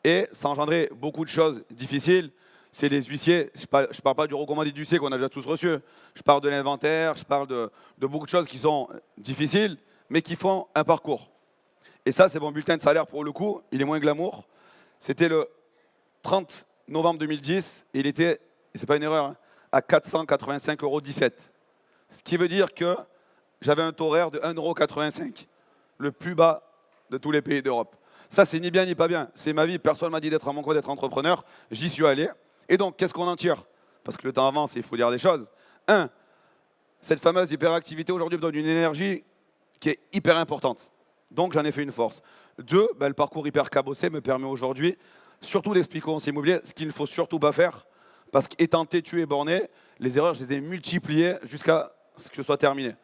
Et ça engendrait beaucoup de choses difficiles. C'est les huissiers, je ne parle pas du recommandé d'huissier qu'on a déjà tous reçu. Je parle de l'inventaire, je parle de beaucoup de choses qui sont difficiles, mais qui font un parcours. Et ça, c'est mon bulletin de salaire pour le coup. Il est moins glamour. C'était le 30 novembre 2010 et il était, et c'est pas une erreur, hein, à 485,17 €. Ce qui veut dire que j'avais un taux horaire de 1,85 €, le plus bas de tous les pays d'Europe. Ça, c'est ni bien ni pas bien. C'est ma vie. Personne ne m'a dit d'être à mon compte, d'être entrepreneur. J'y suis allé. Et donc, qu'est-ce qu'on en tire? Parce que le temps avance et il faut dire des choses. Un, cette fameuse hyperactivité aujourd'hui me donne une énergie qui est hyper importante. Donc, j'en ai fait une force. Deux, le parcours hyper cabossé me permet aujourd'hui, surtout d'expliquer au conseiller immobilier ce qu'il ne faut surtout pas faire. Parce qu'étant têtu et borné, les erreurs, je les ai multipliées jusqu'à ce que ce soit terminé.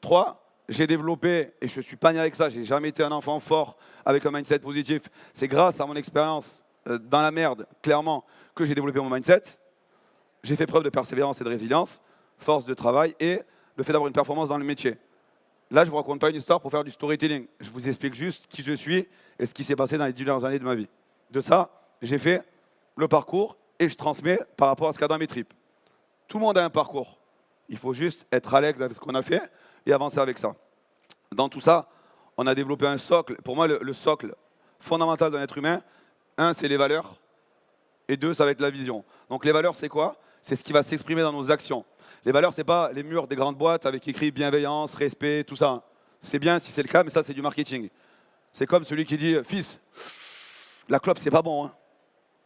3, j'ai développé, et je ne suis pas né avec ça, j'ai jamais été un enfant fort avec un mindset positif. C'est grâce à mon expérience dans la merde, clairement, que j'ai développé mon mindset. J'ai fait preuve de persévérance et de résilience, force de travail et le fait d'avoir une performance dans le métier. Là, je ne vous raconte pas une histoire pour faire du storytelling. Je vous explique juste qui je suis et ce qui s'est passé dans les 10 dernières années de ma vie. De ça, j'ai fait le parcours et je transmets par rapport à ce qu'il y a dans mes tripes. Tout le monde a un parcours. Il faut juste être à l'aise avec ce qu'on a fait et avancer avec ça. Dans tout ça, on a développé un socle. Pour moi, le socle fondamental d'un être humain, un, c'est les valeurs, et deux, ça va être la vision. Donc les valeurs, c'est quoi? C'est ce qui va s'exprimer dans nos actions. Les valeurs, ce n'est pas les murs des grandes boîtes avec écrit bienveillance, respect, tout ça. C'est bien si c'est le cas, mais ça, c'est du marketing. C'est comme celui qui dit « Fils, la clope, c'est pas bon. Hein.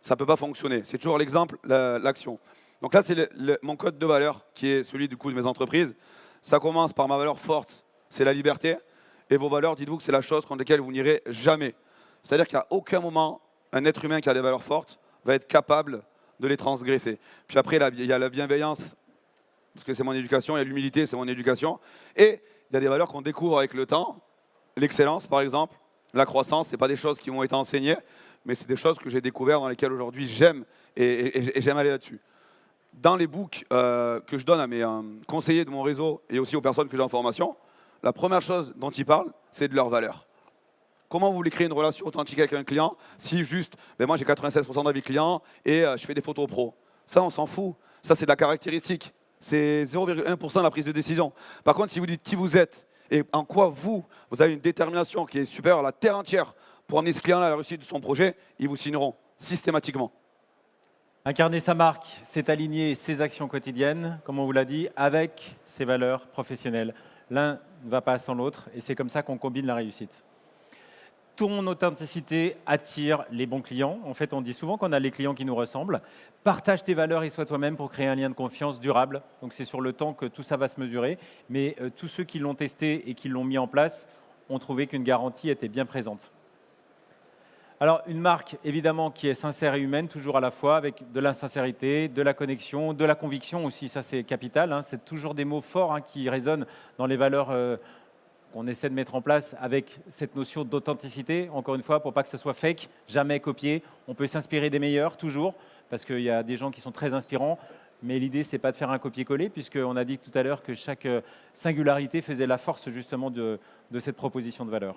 Ça ne peut pas fonctionner. » C'est toujours l'exemple, l'action. Donc là, c'est mon code de valeur qui est celui du coup de mes entreprises. Ça commence par ma valeur forte, c'est la liberté. Et vos valeurs, dites-vous que c'est la chose contre laquelle vous n'irez jamais. C'est-à-dire qu'à aucun moment, un être humain qui a des valeurs fortes va être capable de les transgresser. Puis après, il y a la bienveillance, parce que c'est mon éducation, il y a l'humilité, c'est mon éducation. Et il y a des valeurs qu'on découvre avec le temps. L'excellence, par exemple, la croissance, ce n'est pas des choses qui m'ont été enseignées, mais c'est des choses que j'ai découvertes, dans lesquelles aujourd'hui j'aime et j'aime aller là-dessus. Dans les books que je donne à mes conseillers de mon réseau et aussi aux personnes que j'ai en formation, la première chose dont ils parlent, c'est de leurs valeurs. Comment vous voulez créer une relation authentique avec un client si juste, moi j'ai 96% d'avis client et je fais des photos pro? Ça, on s'en fout. Ça, c'est de la caractéristique. C'est 0,1% de la prise de décision. Par contre, si vous dites qui vous êtes et en quoi vous avez une détermination qui est supérieure à la terre entière pour amener ce client-là à la réussite de son projet, ils vous signeront systématiquement. Incarner sa marque, c'est aligner ses actions quotidiennes, comme on vous l'a dit, avec ses valeurs professionnelles. L'un ne va pas sans l'autre et c'est comme ça qu'on combine la réussite. Ton authenticité attire les bons clients. En fait, on dit souvent qu'on a les clients qui nous ressemblent. Partage tes valeurs et sois toi-même pour créer un lien de confiance durable. Donc, c'est sur le temps que tout ça va se mesurer. Mais tous ceux qui l'ont testé et qui l'ont mis en place ont trouvé qu'une garantie était bien présente. Alors, une marque, évidemment, qui est sincère et humaine, toujours à la fois, avec de l'insincérité, de la connexion, de la conviction aussi, ça c'est capital. Hein. C'est toujours des mots forts qui résonnent dans les valeurs qu'on essaie de mettre en place avec cette notion d'authenticité, encore une fois, pour pas que ce soit fake, jamais copié. On peut s'inspirer des meilleurs, toujours, parce qu'il y a des gens qui sont très inspirants. mais l'idée, c'est pas de faire un copier-coller, puisqu'on a dit tout à l'heure que chaque singularité faisait la force justement de cette proposition de valeur.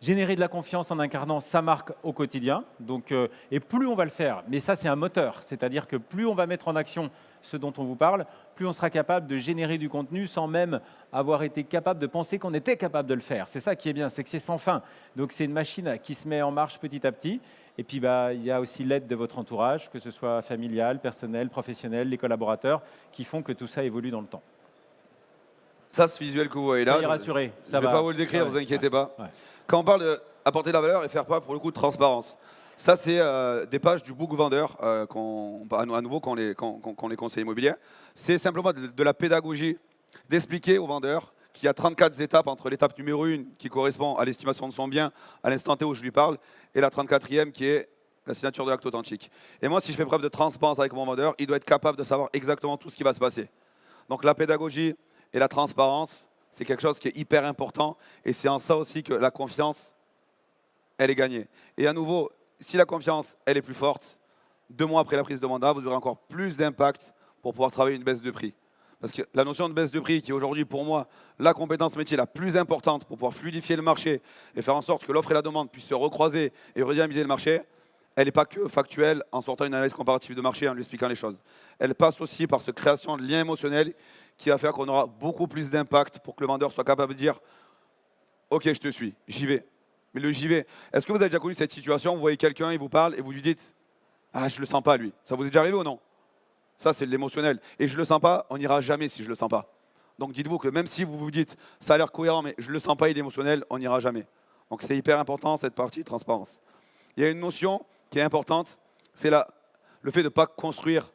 Générer de la confiance en incarnant sa marque au quotidien. Donc, et plus on va le faire, mais ça c'est un moteur, c'est-à-dire que plus on va mettre en action ce dont on vous parle, plus on sera capable de générer du contenu sans même avoir été capable de penser qu'on était capable de le faire. C'est ça qui est bien, c'est que c'est sans fin. Donc c'est une machine qui se met en marche petit à petit. Et puis il y a aussi l'aide de votre entourage, que ce soit familial, personnel, professionnel, les collaborateurs, qui font que tout ça évolue dans le temps. Ça, ce visuel que vous voyez là, Soyez rassurés, je ne vais pas vous le décrire, vous inquiétez pas. Ouais. Quand on parle d'apporter de la valeur et faire preuve pour le coup de transparence, ça c'est des pages du book vendeur à nouveau qu'on les conseille immobiliers. C'est simplement de la pédagogie, d'expliquer aux vendeurs qu'il y a 34 étapes entre l'étape numéro 1 qui correspond à l'estimation de son bien à l'instant T où je lui parle et la 34e qui est la signature de l'acte authentique. Et moi, si je fais preuve de transparence avec mon vendeur, il doit être capable de savoir exactement tout ce qui va se passer. Donc la pédagogie et la transparence, c'est quelque chose qui est hyper important et c'est en ça aussi que la confiance, elle est gagnée. Et à nouveau, si la confiance, elle est plus forte, 2 mois après la prise de mandat, vous aurez encore plus d'impact pour pouvoir travailler une baisse de prix. Parce que la notion de baisse de prix, qui est aujourd'hui pour moi la compétence métier la plus importante pour pouvoir fluidifier le marché et faire en sorte que l'offre et la demande puissent se recroiser et redynamiser le marché, elle n'est pas que factuelle en sortant une analyse comparative de marché en lui expliquant les choses. Elle passe aussi par cette création de liens émotionnels qui va faire qu'on aura beaucoup plus d'impact pour que le vendeur soit capable de dire « Ok, je te suis, j'y vais ». Mais le j'y vais, est-ce que vous avez déjà connu cette situation, vous voyez quelqu'un, il vous parle et vous lui dites « Ah, je ne le sens pas lui ». Ça vous est déjà arrivé ou non? Ça, c'est de l'émotionnel. Et je ne le sens pas, on n'ira jamais si je ne le sens pas. Donc dites-vous que même si vous vous dites « Ça a l'air cohérent, mais je ne le sens pas, il est émotionnel », on n'ira jamais. Donc c'est hyper important cette partie de transparence. Il y a une notion qui est importante, c'est le fait de ne pas construire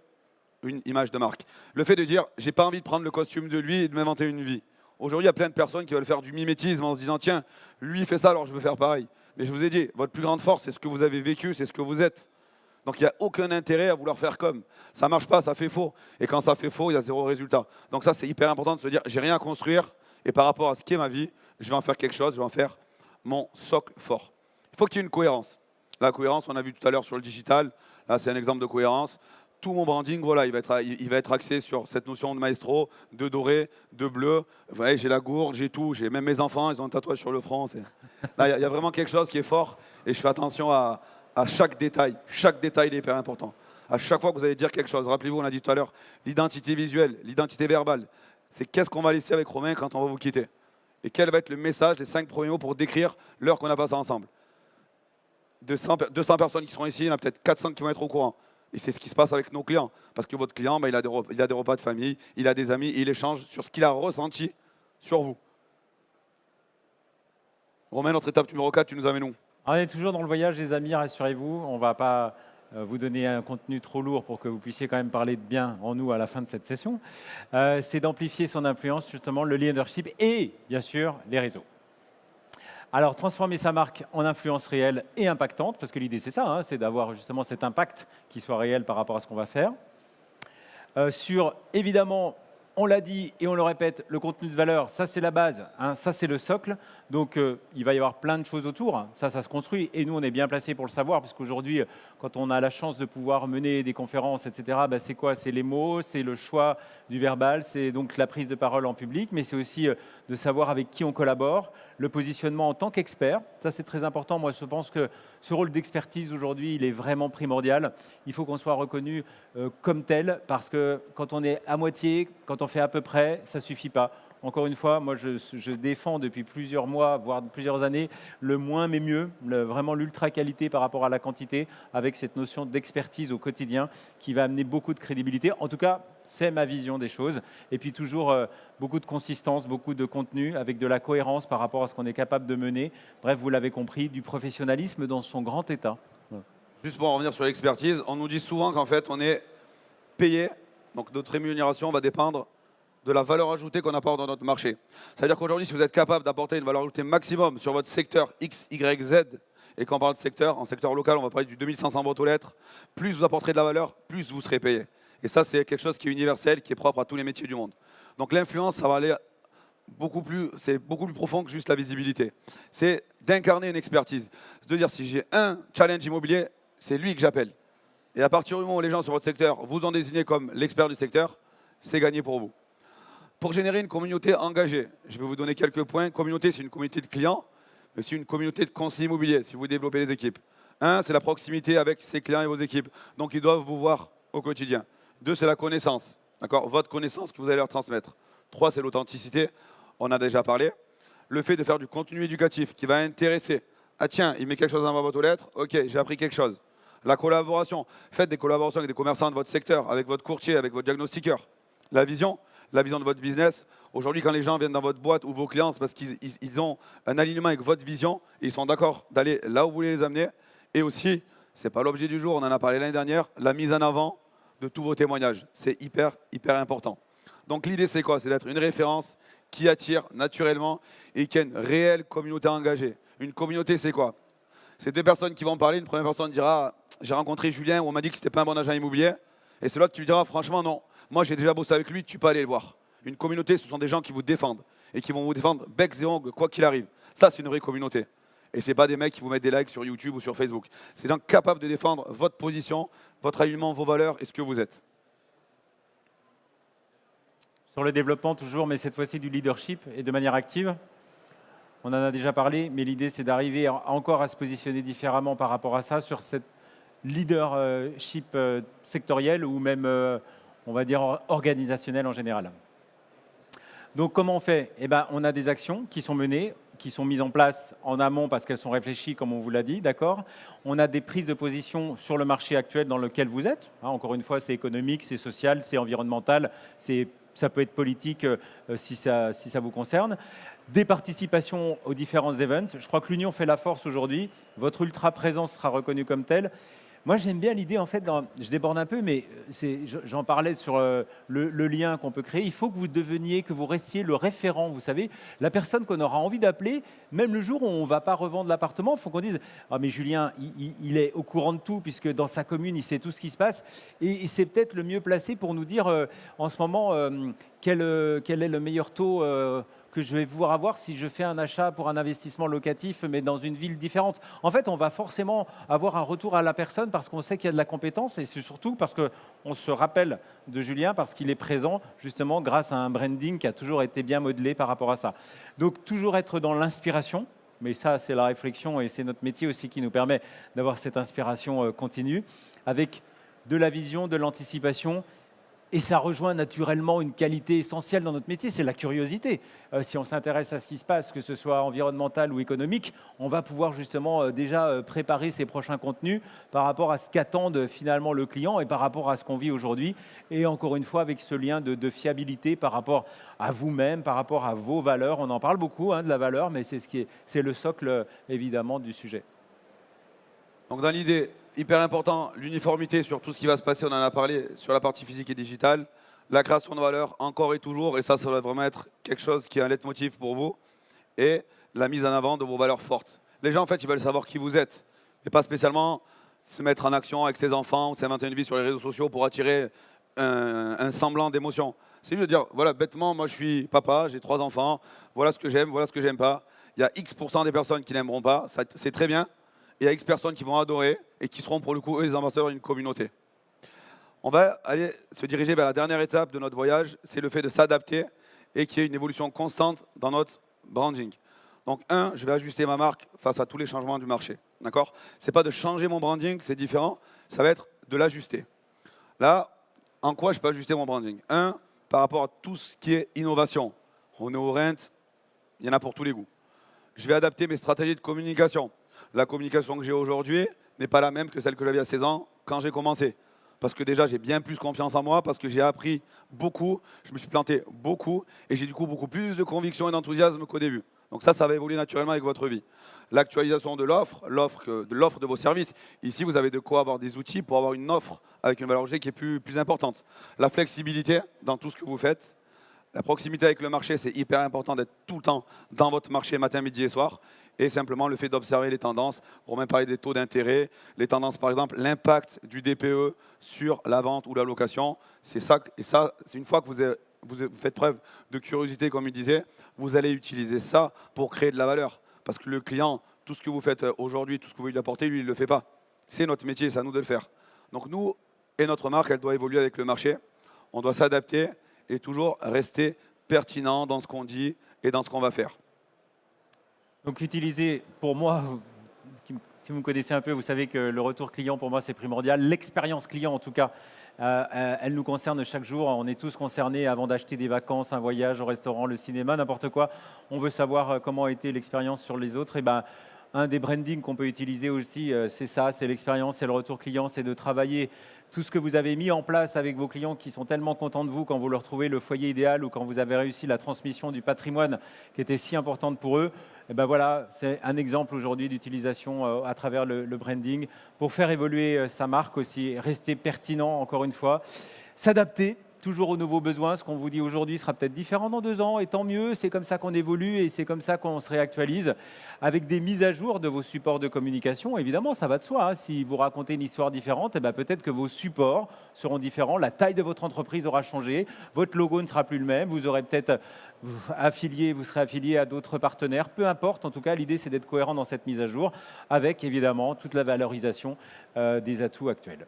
une image de marque. Le fait de dire, j'ai pas envie de prendre le costume de lui et de m'inventer une vie. Aujourd'hui, il y a plein de personnes qui veulent faire du mimétisme en se disant, tiens, lui il fait ça, alors je veux faire pareil. Mais je vous ai dit, votre plus grande force, c'est ce que vous avez vécu, c'est ce que vous êtes. Donc il n'y a aucun intérêt à vouloir faire comme. Ça ne marche pas, ça fait faux. Et quand ça fait faux, il y a 0 résultat. Donc ça, c'est hyper important de se dire, j'ai rien à construire, et par rapport à ce qui est ma vie, je vais en faire quelque chose, je vais en faire mon socle fort. Il faut qu'il y ait une cohérence. La cohérence, on a vu tout à l'heure sur le digital, là c'est un exemple de cohérence. Tout mon branding, voilà, il va être axé sur cette notion de maestro, de doré, de bleu. Vous voyez, j'ai la gourde, j'ai tout, j'ai même mes enfants, ils ont un tatouage sur le front. Là, il y a vraiment quelque chose qui est fort et je fais attention à chaque détail. Chaque détail est hyper important. À chaque fois que vous allez dire quelque chose, rappelez-vous, on a dit tout à l'heure, l'identité visuelle, l'identité verbale, c'est qu'est-ce qu'on va laisser avec Romain quand on va vous quitter. Et quel va être le message, les 5 premiers mots pour décrire l'heure qu'on a passée ensemble. De 200 personnes qui seront ici, il y en a peut-être 400 qui vont être au courant. Et c'est ce qui se passe avec nos clients. Parce que votre client, il a des repas de famille, il a des amis, et il échange sur ce qu'il a ressenti sur vous. Romain, notre étape numéro 4, tu nous amènes où? On est toujours dans le voyage, les amis, rassurez-vous. On ne va pas vous donner un contenu trop lourd pour que vous puissiez quand même parler de bien en nous à la fin de cette session. C'est d'amplifier son influence, justement, le leadership et, bien sûr, les réseaux. Alors, transformer sa marque en influence réelle et impactante, parce que l'idée c'est ça, hein, c'est d'avoir justement cet impact qui soit réel par rapport à ce qu'on va faire. Évidemment, on l'a dit et on le répète, le contenu de valeur, ça c'est la base, hein, ça c'est le socle. Donc il va y avoir plein de choses autour, ça se construit. Et nous, on est bien placés pour le savoir, parce qu'aujourd'hui, quand on a la chance de pouvoir mener des conférences, etc., c'est quoi? C'est les mots, c'est le choix du verbal, c'est donc la prise de parole en public, mais c'est aussi de savoir avec qui on collabore, le positionnement en tant qu'expert. Ça, c'est très important. Moi, je pense que ce rôle d'expertise aujourd'hui, il est vraiment primordial. Il faut qu'on soit reconnu comme tel, parce que quand on est à moitié, quand on fait à peu près, ça ne suffit pas. Encore une fois, moi, je défends depuis plusieurs mois, voire plusieurs années, le moins mais mieux, vraiment l'ultra qualité par rapport à la quantité, avec cette notion d'expertise au quotidien qui va amener beaucoup de crédibilité. En tout cas, c'est ma vision des choses. Et puis toujours beaucoup de consistance, beaucoup de contenu, avec de la cohérence par rapport à ce qu'on est capable de mener. Bref, vous l'avez compris, du professionnalisme dans son grand état. Voilà. Juste pour en revenir sur l'expertise, on nous dit souvent qu'en fait, on est payé, donc notre rémunération va dépendre de la valeur ajoutée qu'on apporte dans notre marché. Ça veut dire qu'aujourd'hui, si vous êtes capable d'apporter une valeur ajoutée maximum sur votre secteur X, Y, Z, et quand on parle de secteur, en secteur local, on va parler du 2500 boîtes aux lettres, plus vous apporterez de la valeur, plus vous serez payé. Et ça, c'est quelque chose qui est universel, qui est propre à tous les métiers du monde. Donc l'influence, ça va aller c'est beaucoup plus profond que juste la visibilité. C'est d'incarner une expertise. C'est de dire, si j'ai un challenge immobilier, c'est lui que j'appelle. Et à partir du moment où les gens sur votre secteur vous ont désigné comme l'expert du secteur, c'est gagné pour vous. Pour générer une communauté engagée, je vais vous donner quelques points. Communauté, c'est une communauté de clients, mais aussi une communauté de conseillers immobiliers si vous développez les équipes. Un, c'est la proximité avec ses clients et vos équipes. Donc, ils doivent vous voir au quotidien. Deux, c'est la connaissance. D'accord, votre connaissance que vous allez leur transmettre. Trois, c'est l'authenticité. On a déjà parlé. Le fait de faire du contenu éducatif qui va intéresser. Ah tiens, il met quelque chose dans ma boîte aux lettres. Ok, j'ai appris quelque chose. La collaboration. Faites des collaborations avec des commerçants de votre secteur, avec votre courtier, avec votre diagnostiqueur. La vision de votre business. Aujourd'hui, quand les gens viennent dans votre boîte ou vos clients, c'est parce qu'ils ont un alignement avec votre vision et ils sont d'accord d'aller là où vous voulez les amener. Et aussi, ce n'est pas l'objet du jour, on en a parlé l'année dernière, la mise en avant de tous vos témoignages. C'est hyper, hyper important. Donc l'idée, c'est quoi? C'est d'être une référence qui attire naturellement et qui a une réelle communauté engagée. Une communauté, c'est quoi? C'est deux personnes qui vont parler. Une première personne dira « J'ai rencontré Julien, on m'a dit que ce n'était pas un bon agent immobilier. » Et c'est l'autre qui lui dira « Franchement, non. Moi, j'ai déjà bossé avec lui, tu peux aller le voir. » Une communauté, ce sont des gens qui vous défendent et qui vont vous défendre becs et ongles, quoi qu'il arrive. Ça, c'est une vraie communauté. Et ce n'est pas des mecs qui vous mettent des likes sur YouTube ou sur Facebook. C'est des gens capables de défendre votre position, votre alignement, vos valeurs et ce que vous êtes. Sur le développement toujours, mais cette fois-ci du leadership et de manière active. On en a déjà parlé, mais l'idée c'est d'arriver encore à se positionner différemment par rapport à ça, sur cette leadership sectoriel ou même, on va dire, organisationnel en général. Donc comment on fait? Eh ben, on a des actions qui sont menées, qui sont mises en place en amont parce qu'elles sont réfléchies, comme on vous l'a dit, d'accord? On a des prises de position sur le marché actuel dans lequel vous êtes. Hein, encore une fois, c'est économique, c'est social, c'est environnemental, ça peut être politique si ça vous concerne. Des participations aux différents events. Je crois que l'union fait la force aujourd'hui. Votre ultra présence sera reconnue comme telle. Moi, j'aime bien l'idée, en fait, je déborde un peu, mais j'en parlais sur le lien qu'on peut créer. Il faut que vous deveniez, que vous restiez le référent, vous savez, la personne qu'on aura envie d'appeler, même le jour où on ne va pas revendre l'appartement, il faut qu'on dise « Ah, mais Julien, il est au courant de tout, puisque dans sa commune, il sait tout ce qui se passe. Et c'est peut-être le mieux placé pour nous dire en ce moment quel est le meilleur taux que je vais pouvoir avoir si je fais un achat pour un investissement locatif, mais dans une ville différente. » En fait, on va forcément avoir un retour à la personne parce qu'on sait qu'il y a de la compétence et c'est surtout parce qu'on se rappelle de Julien parce qu'il est présent justement grâce à un branding qui a toujours été bien modelé par rapport à ça. Donc, toujours être dans l'inspiration. Mais ça, c'est la réflexion et c'est notre métier aussi qui nous permet d'avoir cette inspiration continue avec de la vision, de l'anticipation. Et ça rejoint naturellement une qualité essentielle dans notre métier, c'est la curiosité. Si on s'intéresse à ce qui se passe, que ce soit environnemental ou économique, on va pouvoir justement déjà préparer ses prochains contenus par rapport à ce qu'attendent finalement le client et par rapport à ce qu'on vit aujourd'hui. Et encore une fois, avec ce lien de fiabilité par rapport à vous-même, par rapport à vos valeurs. On en parle beaucoup de la valeur, mais c'est le socle évidemment du sujet. Donc dans l'idée, hyper important, l'uniformité sur tout ce qui va se passer, on en a parlé sur la partie physique et digitale, la création de valeur encore et toujours, et ça doit vraiment être quelque chose qui est un leitmotiv pour vous, et la mise en avant de vos valeurs fortes. Les gens, en fait, ils veulent savoir qui vous êtes, et pas spécialement se mettre en action avec ses enfants ou s'inventer une vie sur les réseaux sociaux pour attirer un semblant d'émotion. C'est juste de dire, voilà, bêtement, moi je suis papa, j'ai 3 enfants, voilà ce que j'aime pas. Il y a X% des personnes qui n'aimeront pas, c'est très bien. Et il y a X personnes qui vont adorer et qui seront pour le coup eux, les ambassadeurs d'une communauté. On va aller se diriger vers la dernière étape de notre voyage, c'est le fait de s'adapter et qu'il y ait une évolution constante dans notre branding. Donc je vais ajuster ma marque face à tous les changements du marché. D'accord ? Ce n'est pas de changer mon branding, c'est différent, ça va être de l'ajuster. Là, en quoi je peux ajuster mon branding ? Par rapport à tout ce qui est innovation. On est au rent, il y en a pour tous les goûts. Je vais adapter mes stratégies de communication. La communication que j'ai aujourd'hui n'est pas la même que celle que j'avais à 16 ans quand j'ai commencé. Parce que déjà, j'ai bien plus confiance en moi, parce que j'ai appris beaucoup, je me suis planté beaucoup, et j'ai du coup beaucoup plus de conviction et d'enthousiasme qu'au début. Donc ça va évoluer naturellement avec votre vie. L'actualisation de l'offre de vos services. Ici, vous avez de quoi avoir des outils pour avoir une offre avec une valeur G qui est plus importante. La flexibilité dans tout ce que vous faites. La proximité avec le marché, c'est hyper important d'être tout le temps dans votre marché matin, midi et soir. Et simplement le fait d'observer les tendances. Romain parlait des taux d'intérêt, les tendances par exemple, l'impact du DPE sur la vente ou la location. C'est ça, et ça, c'est une fois que vous faites preuve de curiosité, comme il disait, vous allez utiliser ça pour créer de la valeur. Parce que le client, tout ce que vous faites aujourd'hui, tout ce que vous lui apportez, lui, il ne le fait pas. C'est notre métier, c'est à nous de le faire. Donc nous et notre marque, elle doit évoluer avec le marché. On doit s'adapter et toujours rester pertinent dans ce qu'on dit et dans ce qu'on va faire. Donc utiliser, pour moi, si vous me connaissez un peu, vous savez que le retour client, pour moi, c'est primordial. L'expérience client, en tout cas, elle nous concerne chaque jour. On est tous concernés avant d'acheter des vacances, un voyage au restaurant, le cinéma, n'importe quoi. On veut savoir comment a été l'expérience sur les autres. Et ben, un des brandings qu'on peut utiliser aussi, c'est ça, c'est l'expérience, c'est le retour client, c'est de travailler tout ce que vous avez mis en place avec vos clients qui sont tellement contents de vous quand vous leur trouvez le foyer idéal ou quand vous avez réussi la transmission du patrimoine qui était si importante pour eux. Et ben voilà, c'est un exemple aujourd'hui d'utilisation à travers le branding pour faire évoluer sa marque aussi, rester pertinent encore une fois, s'adapter toujours aux nouveaux besoins. Ce qu'on vous dit aujourd'hui sera peut-être différent dans 2 ans, et tant mieux, c'est comme ça qu'on évolue et c'est comme ça qu'on se réactualise, avec des mises à jour de vos supports de communication. Évidemment, ça va de soi, hein. Si vous racontez une histoire différente, eh ben peut-être que vos supports seront différents, la taille de votre entreprise aura changé, votre logo ne sera plus le même, vous aurez peut-être vous serez affilié à d'autres partenaires, peu importe. En tout cas, l'idée, c'est d'être cohérent dans cette mise à jour, avec évidemment toute la valorisation des atouts actuels.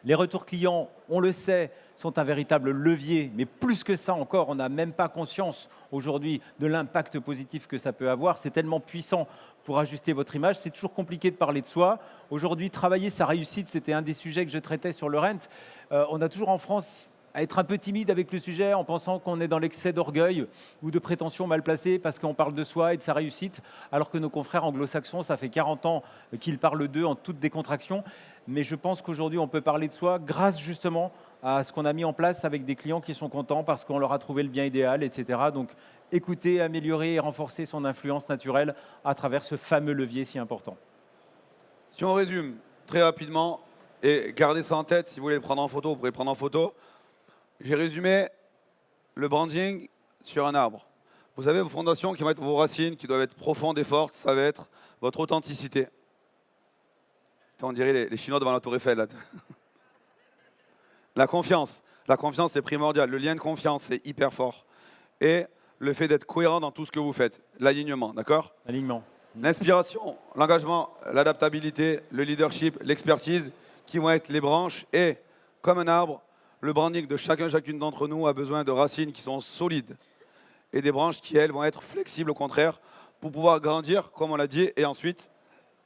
Les retours clients, on le sait, sont un véritable levier, mais plus que ça encore, on n'a même pas conscience aujourd'hui de l'impact positif que ça peut avoir. C'est tellement puissant pour ajuster votre image. C'est toujours compliqué de parler de soi. Aujourd'hui, travailler sa réussite, c'était un des sujets que je traitais sur le Rent. On a toujours en France à être un peu timide avec le sujet en pensant qu'on est dans l'excès d'orgueil ou de prétention mal placée parce qu'on parle de soi et de sa réussite, alors que nos confrères anglo-saxons, ça fait 40 ans qu'ils parlent d'eux en toute décontraction. Mais je pense qu'aujourd'hui, on peut parler de soi grâce justement à ce qu'on a mis en place avec des clients qui sont contents parce qu'on leur a trouvé le bien idéal, etc. Donc, écouter, améliorer et renforcer son influence naturelle à travers ce fameux levier si important. Si on résume très rapidement, et gardez ça en tête, si vous voulez le prendre en photo, vous pouvez le prendre en photo. J'ai résumé le branding sur un arbre. Vous avez vos fondations qui vont être vos racines, qui doivent être profondes et fortes. Ça va être votre authenticité. On dirait les Chinois devant la Tour Eiffel. Là. La confiance. La confiance, c'est primordial. Le lien de confiance, c'est hyper fort. Et le fait d'être cohérent dans tout ce que vous faites. L'alignement, d'accord ? Alignement. L'inspiration, l'engagement, l'adaptabilité, le leadership, l'expertise, qui vont être les branches. Et comme un arbre, le branding de chacune d'entre nous a besoin de racines qui sont solides et des branches qui, elles, vont être flexibles au contraire pour pouvoir grandir, comme on l'a dit, et ensuite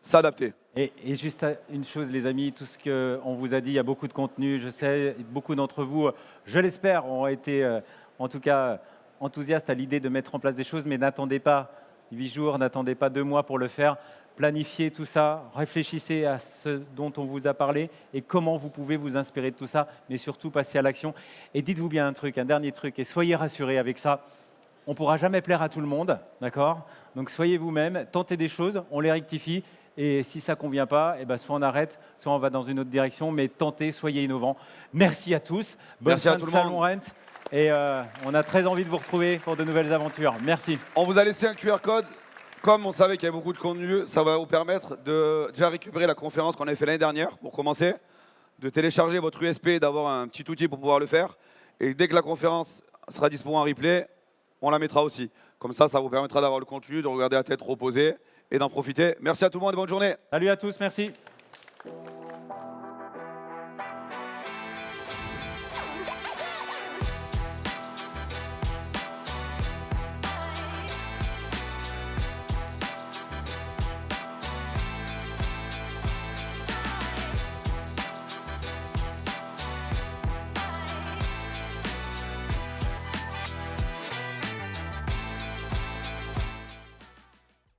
s'adapter. Et juste une chose, les amis, tout ce qu'on vous a dit, il y a beaucoup de contenu. Je sais, beaucoup d'entre vous, je l'espère, ont été en tout cas enthousiastes à l'idée de mettre en place des choses, mais n'attendez pas 8 jours, n'attendez pas 2 mois pour le faire. Planifiez tout ça, réfléchissez à ce dont on vous a parlé et comment vous pouvez vous inspirer de tout ça, mais surtout passez à l'action. Et dites-vous bien un dernier truc, et soyez rassurés avec ça. On ne pourra jamais plaire à tout le monde, d'accord ? Donc soyez vous-même, tentez des choses, on les rectifie. Et si ça ne convient pas, eh ben soit on arrête, soit on va dans une autre direction. Mais tentez, soyez innovants. Merci à tous. Bonne Merci à fin tout de le Salon monde. Rent. Et on a très envie de vous retrouver pour de nouvelles aventures. Merci. On vous a laissé un QR code. Comme on savait qu'il y avait beaucoup de contenu, ça va vous permettre de déjà récupérer la conférence qu'on avait fait l'année dernière, pour commencer, de télécharger votre USB et d'avoir un petit outil pour pouvoir le faire. Et dès que la conférence sera disponible en replay, on la mettra aussi. Comme ça vous permettra d'avoir le contenu, de regarder à tête reposée et d'en profiter. Merci à tout le monde et bonne journée. Salut à tous, merci.